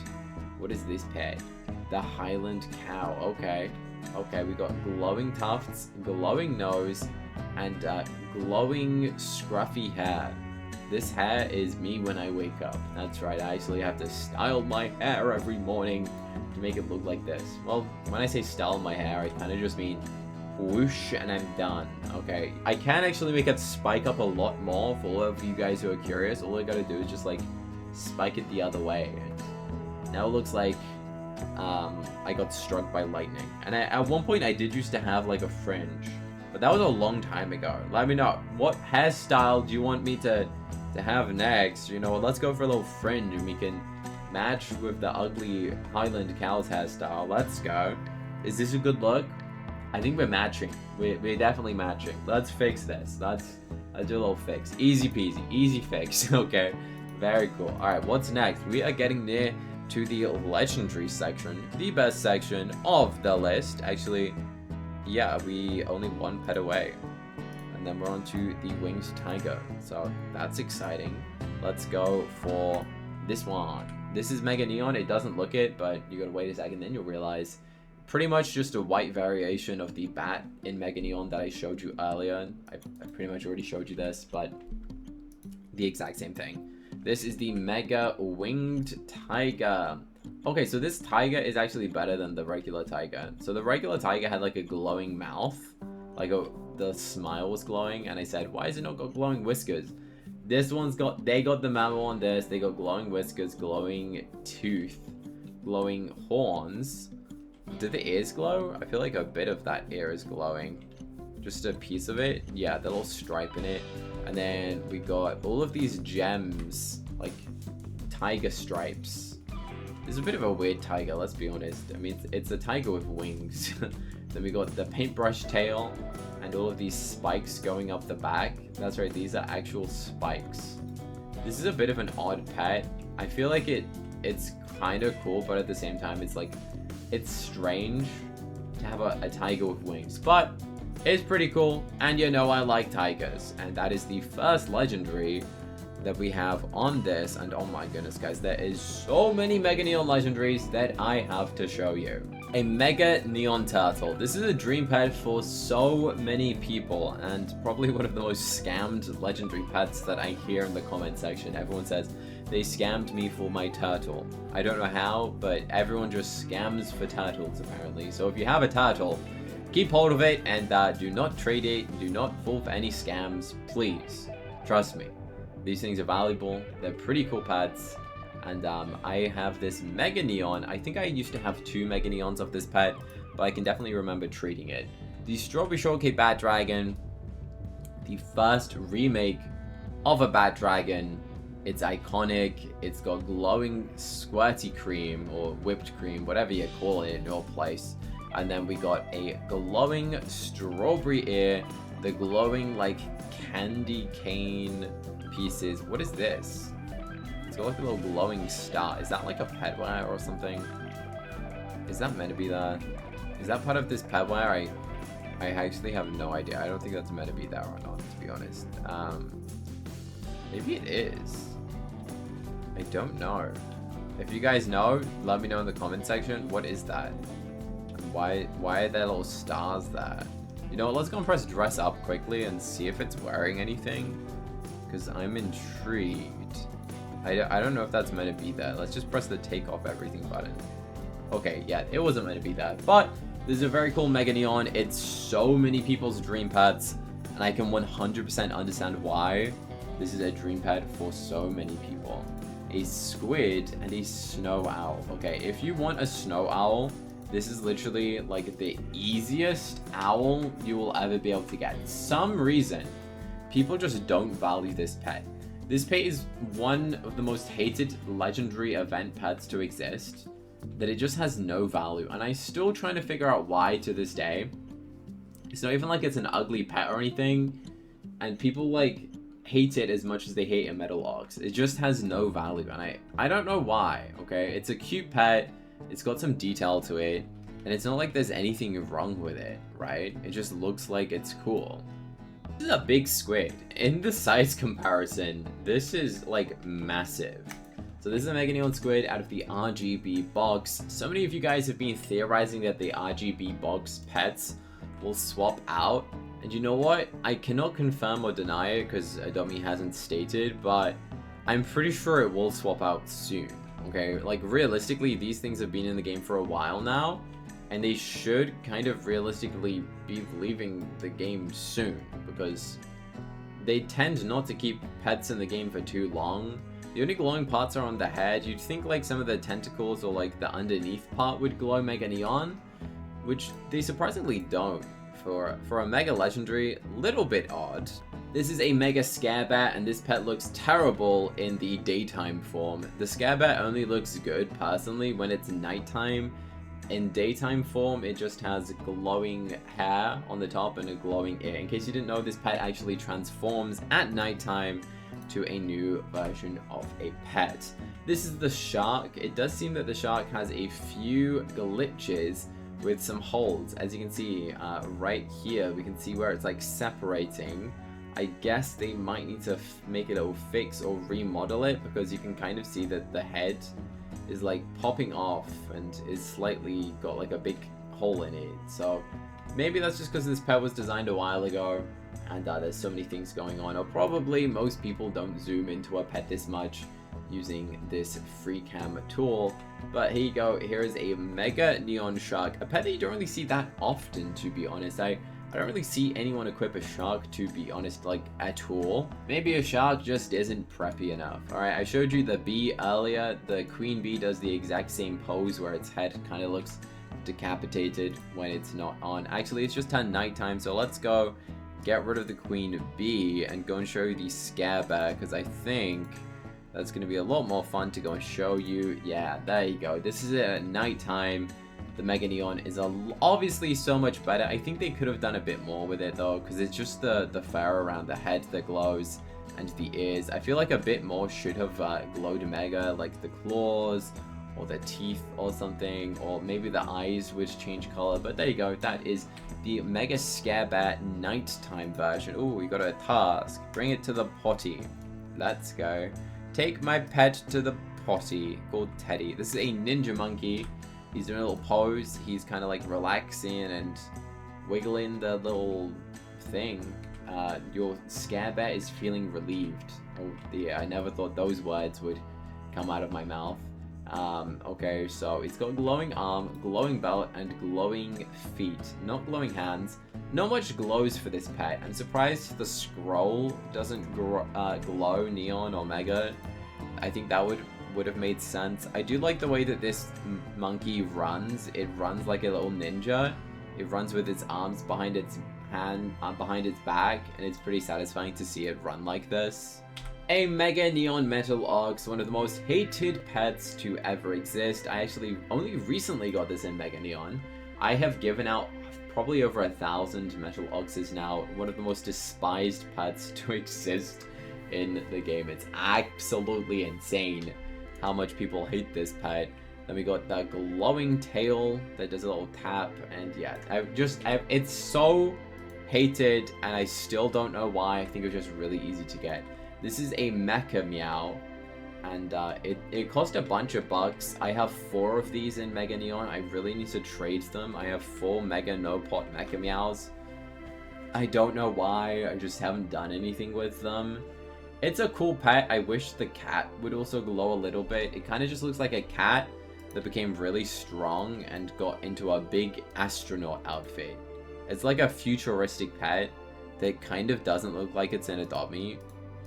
What is this pet? The Highland Cow. Okay. Okay, we got glowing tufts, glowing nose, and glowing scruffy hair. This hair is me when I wake up. That's right, I actually have to style my hair every morning to make it look like this. Well, when I say style my hair, I kind of just mean whoosh and I'm done, okay? I can actually make it spike up a lot more for all of you guys who are curious. All I gotta do is just like spike it the other way. Now it looks like I got struck by lightning. And at one point I did used to have like a fringe, but that was a long time ago. Let me know, what hairstyle do you want me to have next? You know, let's go for a little fringe and we can match with the ugly Highland Cow's hairstyle. Let's go. Is this a good look? I think we're matching. We're definitely matching. Let's fix this. Let's do a little fix. Easy peasy, easy fix. Okay, very cool. All right, what's next? We are getting near to the legendary section, the best section of the list. Actually, yeah, we only one pet away, and then we're on to the winged tiger, so that's exciting. Let's go for this one, This is Mega Neon. It doesn't look it, but you gotta wait a second, then you'll realize. Pretty much just a white variation of the bat in Mega Neon that I showed you earlier. I pretty much already showed you this, but the exact same thing. This is the Mega Winged Tiger. Okay, so this tiger is actually better than the regular tiger. So the regular tiger had like a glowing mouth, like the smile was glowing, and I said, why is it not got glowing whiskers? This one's got, they got the memo on this, they got glowing whiskers, glowing tooth, glowing horns. Do the ears glow? I feel like a bit of that ear is glowing. Just a piece of it. Yeah, the little stripe in it. And then we got all of these gems, like tiger stripes. This is a bit of a weird tiger, let's be honest. I mean, it's a tiger with wings. Then we got the paintbrush tail and all of these spikes going up the back. That's right, these are actual spikes. This is a bit of an odd pet. I feel like it's kind of cool, but at the same time, it's strange to have a tiger with wings. But it's pretty cool, and you know I like tigers. And that is the first legendary that we have on this, and oh my goodness guys, there is so many Mega Neon legendaries that I have to show you. A Mega Neon Turtle. This is a dream pet for so many people, and probably one of the most scammed legendary pets that I hear in the comment section. Everyone says, they scammed me for my turtle. I don't know how, but everyone just scams for turtles apparently. So if you have a turtle, keep hold of it, and do not trade it, do not fall for any scams, please. Trust me. These things are valuable, they're pretty cool pets, and I have this Mega Neon. I think I used to have 2 Mega Neons of this pet, but I can definitely remember treating it. The Strawberry Shortcake Bat Dragon, the first remake of a Bat Dragon. It's iconic, it's got glowing squirty cream, or whipped cream, whatever you call it in your place. And then we got a glowing strawberry ear, the glowing like candy cane pieces. What is this? It's got like a little glowing star. Is that like a petware or something? Is that meant to be there? Is that part of this petware? I actually have no idea. I don't think that's meant to be there or not, to be honest. Maybe it is. I don't know. If you guys know, let me know in the comment section. What is that? Why are there little stars there? You know what, let's go and press dress up quickly and see if it's wearing anything. Because I'm intrigued. I don't know if that's meant to be there. Let's just press the take off everything button. Okay, yeah, it wasn't meant to be there. But this is a very cool Mega Neon. It's so many people's dream pets. And I can 100% understand why this is a dream pet for so many people. A squid and a snow owl. Okay, if you want a snow owl, this is literally like the easiest owl you will ever be able to get. Some reason, people just don't value this pet. This pet is one of the most hated legendary event pets to exist, that it just has no value, and I'm still trying to figure out why to this day. It's not even like it's an ugly pet or anything, and people like hate it as much as they hate a metal ox. It just has no value, and I don't know why. Okay, it's a cute pet, it's got some detail to it, and it's not like there's anything wrong with it, right? It just looks like it's cool. This is a big squid. In the size comparison, this is like massive. So this is a Mega Neon squid out of the RGB box. So many of you guys have been theorizing that the RGB box pets will swap out. And you know what? I cannot confirm or deny it because Adopt.me hasn't stated, but I'm pretty sure it will swap out soon. Okay, like realistically, these things have been in the game for a while now, and they should kind of realistically be leaving the game soon, because they tend not to keep pets in the game for too long. The only glowing parts are on the head. You'd think like some of the tentacles or like the underneath part would glow Mega Neon, which they surprisingly don't. For a Mega Legendary, little bit odd. This is a Mega Scarebat, and this pet looks terrible in the daytime form. The Scarebat only looks good, personally, when it's nighttime. In daytime form, it just has glowing hair on the top and a glowing ear. In case you didn't know, this pet actually transforms at nighttime to a new version of a pet. This is the shark. It does seem that the shark has a few glitches with some holes. As you can see right here, we can see where it's like separating. I guess they might need to make a little fix or remodel it, because you can kind of see that the head is like popping off and is slightly got like a big hole in it. So maybe that's just because this pet was designed a while ago and there's so many things going on, or probably most people don't zoom into a pet this much using this free cam tool. But here you go, here is a mega neon shark, a pet that you don't really see that often, to be honest. I don't really see anyone equip a shark, to be honest, like at all. Maybe a shark just isn't preppy enough. Alright, I showed you the bee earlier. The queen bee does the exact same pose where its head kind of looks decapitated when it's not on. Actually, it's just turned nighttime, so let's go get rid of the queen bee and go and show you the scare bear, because I think that's going to be a lot more fun to go and show you. Yeah, there you go. This is at nighttime. The Mega Neon is obviously so much better. I think they could have done a bit more with it though, because it's just the fur around the head that glows and the ears. I feel like a bit more should have glowed mega, like the claws or the teeth or something, or maybe the eyes which change color. But there you go. That is the Mega Scare Bear nighttime version. Oh, we got a task. Bring it to the potty. Let's go. Take my pet to the potty, called Teddy. This is a ninja monkey. He's doing a little pose. He's kind of like relaxing and wiggling the little thing. Your scare bear is feeling relieved. Oh dear, I never thought those words would come out of my mouth. Okay, so it's got glowing arm, glowing belt, and glowing feet. Not glowing hands. Not much glows for this pet. I'm surprised the scroll doesn't glow neon or mega. I think that would have made sense. I do like the way that this monkey runs. It runs like a little ninja. It runs with its arms behind its behind its back, and it's pretty satisfying to see it run like this. A Mega Neon Metal Ox, one of the most hated pets to ever exist. I actually only recently got this in Mega Neon. I have given out probably over 1,000 Metal Oxes now. One of the most despised pets to exist in the game. It's absolutely insane how much people hate this pet. Then we got the glowing tail that does a little tap, and yeah, it's so hated, and I still don't know why. I think it was just really easy to get. This is a Mecha Meow, and it cost a bunch of bucks. I have 4 of these in Mega Neon. I really need to trade them. I have 4 Mega No Pot Mecha Meows. I don't know why. I just haven't done anything with them. It's a cool pet. I wish the cat would also glow a little bit. It kind of just looks like a cat that became really strong and got into a big astronaut outfit. It's like a futuristic pet that kind of doesn't look like it's in Adopt Me,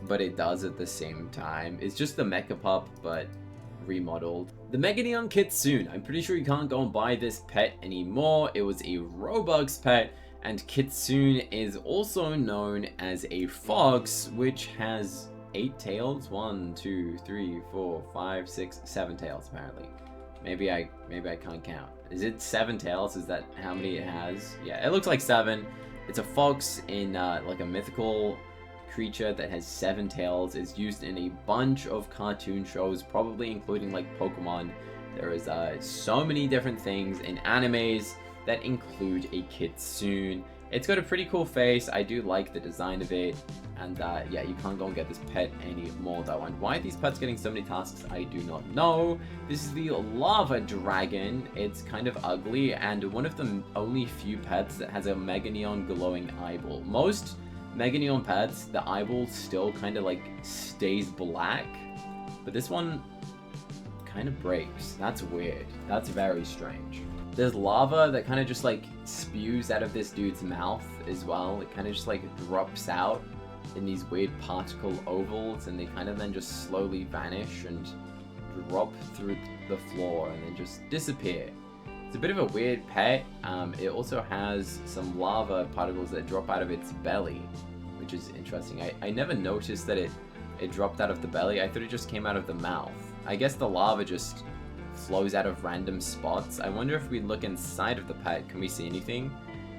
but it does at the same time. It's just the Mecha Pup, but remodeled. The Mega Neon Kitsune. I'm pretty sure you can't go and buy this pet anymore. It was a Robux pet, and Kitsune is also known as a fox, which has 8 tails. 1, 2, 3, 4, 5, 6, 7 tails apparently. Maybe I can't count. Is it 7 tails? Is that how many it has? Yeah, it looks like 7. It's a fox in like a mythical creature that has 7 tails. It's used in a bunch of cartoon shows, probably including like Pokemon. There is so many different things in animes that include a Kitsune. It's got a pretty cool face. I do like the design of it. And yeah, you can't go and get this pet anymore though. And why are these pets getting so many tasks, I do not know. This is the Lava Dragon. It's kind of ugly, and one of the only few pets that has a Mega Neon glowing eyeball. Most Mega Neon pets, the eyeball still kind of like stays black, but this one kind of breaks. That's weird. That's very strange. There's lava that kind of just like spews out of this dude's mouth as well. It kind of just like drops out in these weird particle ovals, and they kind of then just slowly vanish and drop through the floor and then just disappear. It's a bit of a weird pet. It also has some lava particles that drop out of its belly, which is interesting. I never noticed that it dropped out of the belly. I thought it just came out of the mouth. I guess the lava just flows out of random spots. I wonder if we look inside of the pet, can we see anything?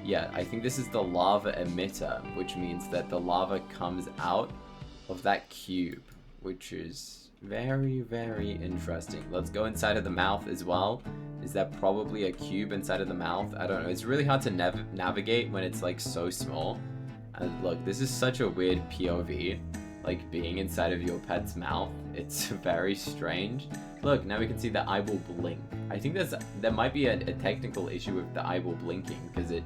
Yeah, I think this is the lava emitter, which means that the lava comes out of that cube, which is very, very interesting. Let's go inside of the mouth as well. Is that probably a cube inside of the mouth? I don't know. It's really hard to navigate when it's like so small. And look, this is such a weird POV. like being inside of your pet's mouth. It's very strange. Look, now we can see the eyeball blink. I think there might be a technical issue with the eyeball blinking, because it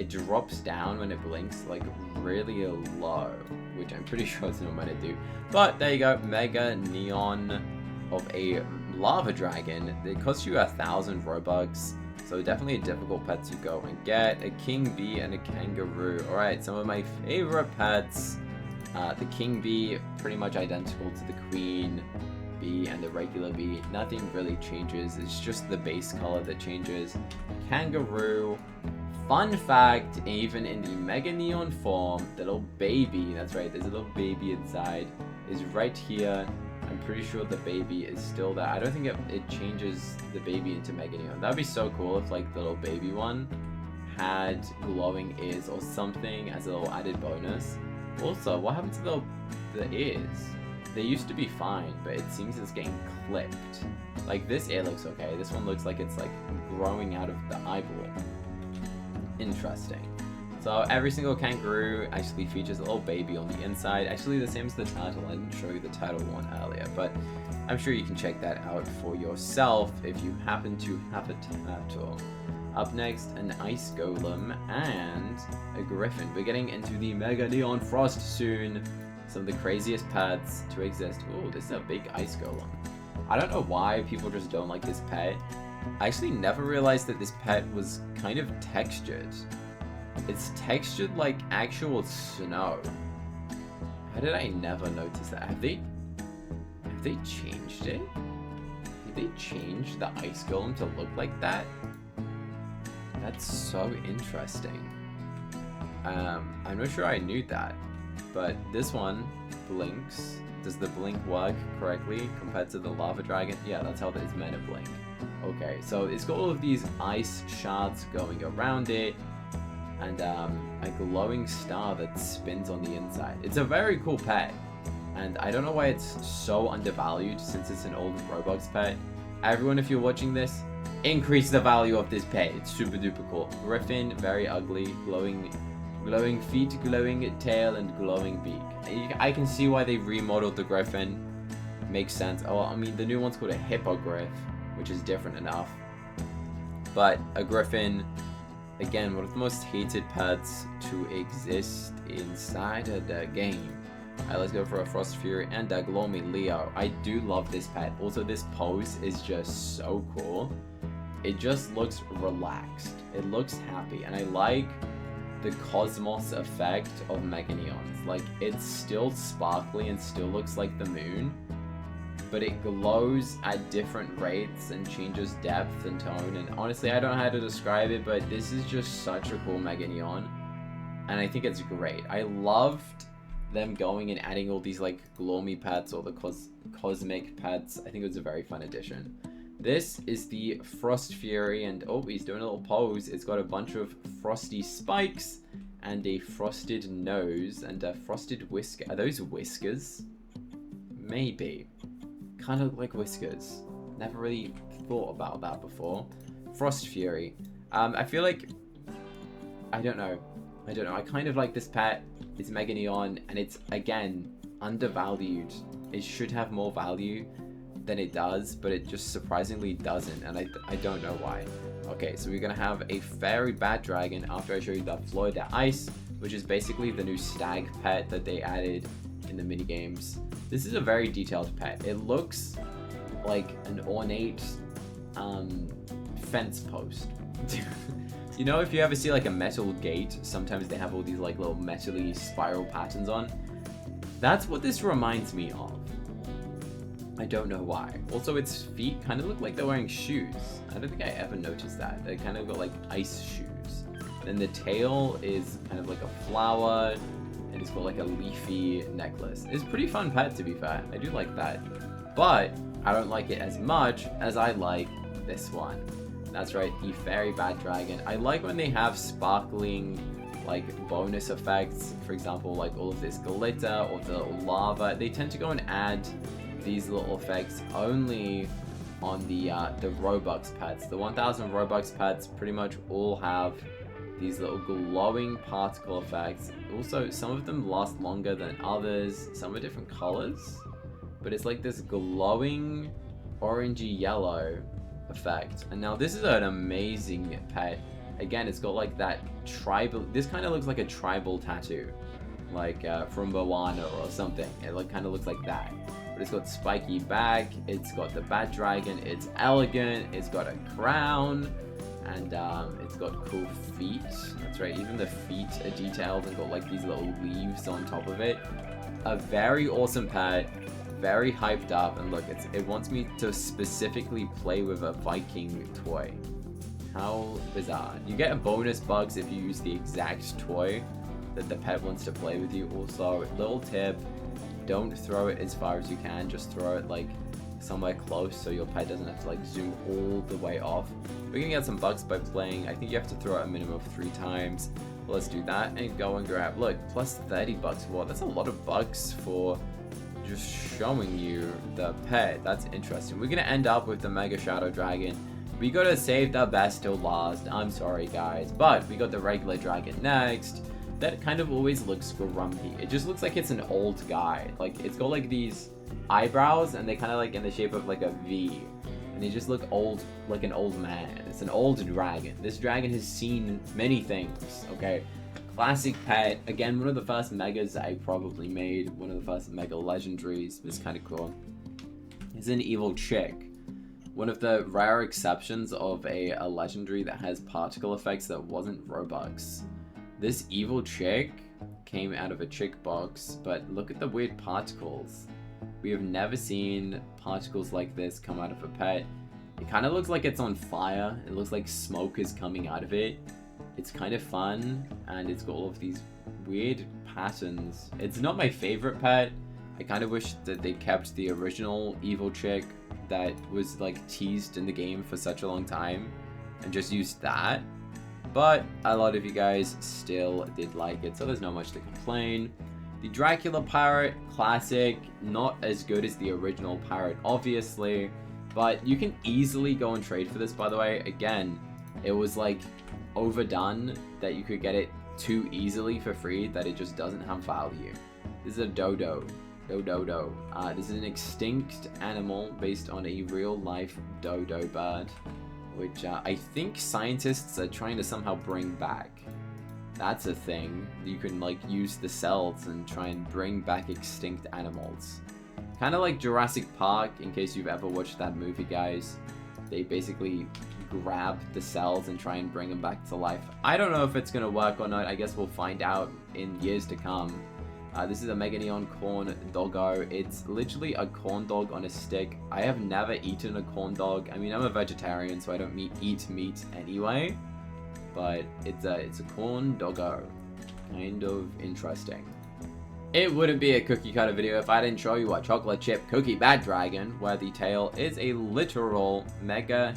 drops down when it blinks like really low, which I'm pretty sure it's not meant to do. But there you go, Mega Neon of a lava dragon. It costs you 1,000 Robux, so definitely a difficult pet to go and get. A king bee and a kangaroo. Alright, some of my favorite pets. The king bee, pretty much identical to the queen bee and the regular bee. Nothing really changes, it's just the base color that changes. Kangaroo, fun fact, even in the Mega Neon form, the little baby, that's right, there's a little baby inside, is right here. I'm pretty sure the baby is still there. I don't think it changes the baby into Mega Neon. That'd be so cool if like the little baby one had glowing ears or something as a little added bonus. Also, what happened to the ears? They used to be fine, but it seems it's getting clipped. Like this ear looks okay. This one looks like it's like growing out of the eyeball. Interesting. So every single kangaroo actually features a little baby on the inside. Actually, the same as the turtle. I didn't show you the turtle one earlier, but I'm sure you can check that out for yourself if you happen to have a turtle. Up next, an ice golem and a griffin. We're getting into the Mega Neon Frost soon. Some of the craziest pets to exist. Oh, this is a big ice golem. I don't know why people just don't like this pet. I actually never realized that this pet was kind of textured. It's textured like actual snow. How did I never notice that? Have they changed it? Did they change the ice golem to look like that? That's so interesting. I'm not sure I knew that, but this one blinks. Does the blink work correctly compared to the lava dragon? Yeah, that's how it's meant to blink. Okay, so it's got all of these ice shards going around it, and a glowing star that spins on the inside. It's a very cool pet, and I don't know why it's so undervalued since it's an old Roblox pet. Everyone, if you're watching this, increase the value of this pet. It's super duper cool. Griffin, very ugly, glowing feet, glowing tail, and glowing beak. I can see why they remodeled the griffin. Makes sense. Oh, I mean, the new one's called a hippogriff, which is different enough. But a griffin, again, one of the most hated pets to exist inside of the game. Alright, let's go for a Frost Fury and a Gloomy Leo. I do love this pet. Also, this pose is just so cool. It just looks relaxed. It looks happy, and I like the cosmos effect of Mega Neons. Like, it's still sparkly and still looks like the moon, but it glows at different rates and changes depth and tone. And honestly, I don't know how to describe it, but this is just such a cool Mega Neon, and I think it's great. I loved them going and adding all these like gloomy pets or the cosmic pets. I think it was a very fun addition. This is the Frost Fury, and oh, he's doing a little pose. It's got a bunch of frosty spikes and a frosted nose and a frosted whisker. Are those whiskers? Maybe. Kind of like whiskers. Never really thought about that before. Frost Fury. I feel like, I don't know. I kind of like this pet. It's Mega Neon, and it's, again, undervalued. It should have more value than it does, but it just surprisingly doesn't, and I don't know why. Okay, so we're gonna have a fairy bat dragon after I show you the Fleur de Ice, which is basically the new stag pet that they added in the mini games. This is a very detailed pet. It looks like an ornate fence post. You know, if you ever see like a metal gate, sometimes they have all these like little metally spiral patterns on. That's what this reminds me of. I don't know why. Also, its feet kind of look like they're wearing shoes. I don't think I ever noticed that. They kind of got like ice shoes. Then the tail is kind of like a flower, and it's got like a leafy necklace. It's a pretty fun pet, to be fair. I do like that. But I don't like it as much as I like this one. That's right, the fairy bat dragon. I like when they have sparkling like bonus effects. For example, like all of this glitter or the lava. They tend to go and add these little effects only on the Robux pets. The 1000 Robux pets pretty much all have these little glowing particle effects. Also, some of them last longer than others. Some are different colors, but it's like this glowing orangey yellow effect. And now this is an amazing pet. Again, it's got like that tribal, this kind of looks like a tribal tattoo, like from Moana or something. It like kind of looks like that. But it's got spiky back, it's got the bat dragon, it's elegant, it's got a crown, and it's got cool feet. That's right, even the feet are detailed and got like these little leaves on top of it. A very awesome pet, very hyped up, and look, it wants me to specifically play with a Viking toy. How bizarre. You get a bonus bugs if you use the exact toy that the pet wants to play with you. Also, little tip, don't throw it as far as you can, just throw it like somewhere close so your pet doesn't have to like zoom all the way off. We can get some bugs by playing. I think you have to throw it a minimum of 3 times. Let's do that and go and grab, look, plus 30 bucks. Well, that's a lot of bucks for just showing you the pet. That's interesting. We're gonna end up with the Mega Shadow Dragon. We gotta save the best till last. I'm sorry guys, but we got the regular dragon next. That kind of always looks grumpy. It just looks like it's an old guy. Like it's got like these eyebrows and they kind of like in the shape of like a V. And they just look old, like an old man. It's an old dragon. This dragon has seen many things, okay? Classic pet. Again, one of the first megas I probably made. One of the first mega legendaries. It's kind of cool. It's an evil chick. One of the rare exceptions of a legendary that has particle effects that wasn't Robux. This evil chick came out of a chick box, but look at the weird particles. We have never seen particles like this come out of a pet. It kind of looks like it's on fire. It looks like smoke is coming out of it. It's kind of fun, and it's got all of these weird patterns. It's not my favorite pet. I kind of wish that they kept the original evil chick that was like teased in the game for such a long time and just used that. But a lot of you guys still did like it, so there's not much to complain. The Dracula pirate, classic, not as good as the original pirate obviously, but you can easily go and trade for this, by the way. Again, it was like overdone that you could get it too easily for free, that it just doesn't have value. This is a dodo. This is an extinct animal based on a real-life dodo bird, which I think scientists are trying to somehow bring back. That's a thing. You can like use the cells and try and bring back extinct animals. Kind of like Jurassic Park, in case you've ever watched that movie, guys. They basically grab the cells and try and bring them back to life. I don't know if it's going to work or not. I guess we'll find out in years to come. This is a Mega Neon Corn Doggo. It's literally a corn dog on a stick. I have never eaten a corn dog. I mean, I'm a vegetarian, so I don't eat meat anyway. But it's a corn doggo. Kind of interesting. It wouldn't be a cookie cutter video if I didn't show you a chocolate chip cookie bat dragon, where the tail is a literal Mega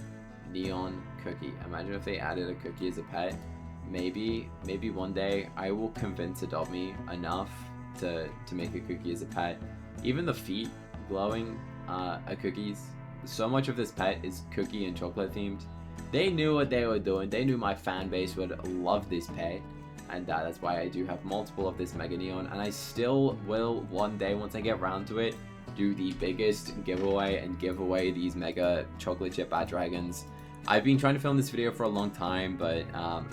Neon cookie. Imagine if they added a cookie as a pet. Maybe one day I will convince Adopt.me enough to make a cookie as a pet. Even the feet glowing are cookies. So much of this pet is cookie and chocolate themed. They knew what they were doing. They knew my fan base would love this pet, and that's why I do have multiple of this Mega Neon, and I still will one day, once I get around to it, do the biggest giveaway and give away these Mega Chocolate Chip Bat Dragons. I've been trying to film this video for a long time, but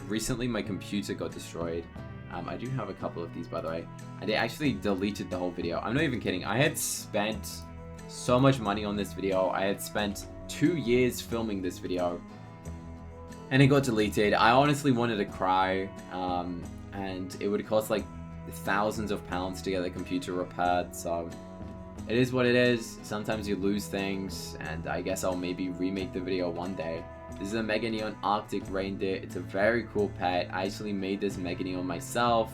recently my computer got destroyed. I do have a couple of these, by the way, and it actually deleted the whole video. I'm not even kidding. I had spent so much money on this video. I had spent 2 years filming this video, and it got deleted. I honestly wanted to cry, and it would cost like thousands of pounds to get the computer repaired, so it is what it is. Sometimes you lose things, and I guess I'll maybe remake the video one day. This is a Mega Neon Arctic Reindeer. It's a very cool pet. I actually made this Mega Neon myself.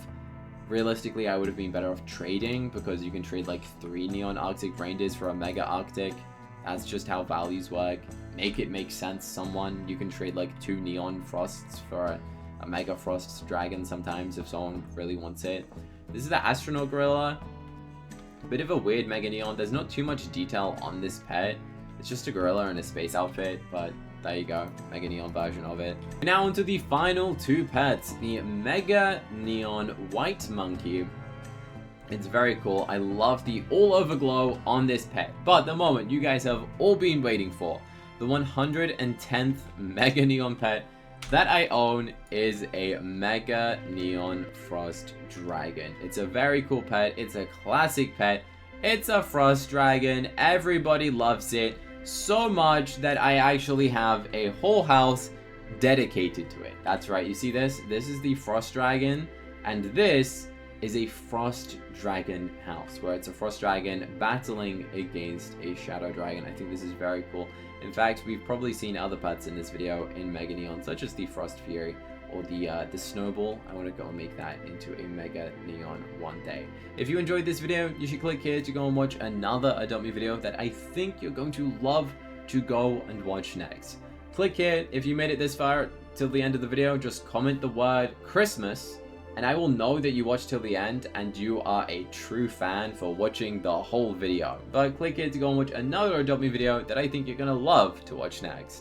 Realistically, I would have been better off trading, because you can trade like 3 Neon Arctic Reindeers for a Mega Arctic. That's just how values work. Make it make sense, someone. You can trade like 2 Neon Frosts for a Mega Frost Dragon sometimes if someone really wants it. This is the Astronaut Gorilla. A bit of a weird Mega Neon. There's not too much detail on this pet. It's just a gorilla in a space outfit, but There you go, Mega Neon version of it. Now onto the final two pets, the Mega Neon White Monkey. It's very cool. I love the all-over glow on this pet. But the moment you guys have all been waiting for, the 110th Mega Neon pet that I own is a Mega Neon Frost Dragon. It's a very cool pet. It's a classic pet. It's a Frost Dragon. Everybody loves it so much that I actually have a whole house dedicated to it. That's right. You see this? This is the Frost Dragon, and this is a Frost Dragon house, where it's a Frost Dragon battling against a Shadow Dragon. I think this is very cool. In fact, we've probably seen other pets in this video in Mega Neon, such as the Frost Fury or the Snowball. I want to go and make that into a Mega Neon one day. If you enjoyed this video, you should click here to go and watch another Adopt Me video that I think you're going to love to go and watch next. Click here. If you made it this far till the end of the video, just comment the word Christmas, and I will know that you watched till the end and you are a true fan for watching the whole video. But click here to go and watch another Adopt Me video that I think you're going to love to watch next.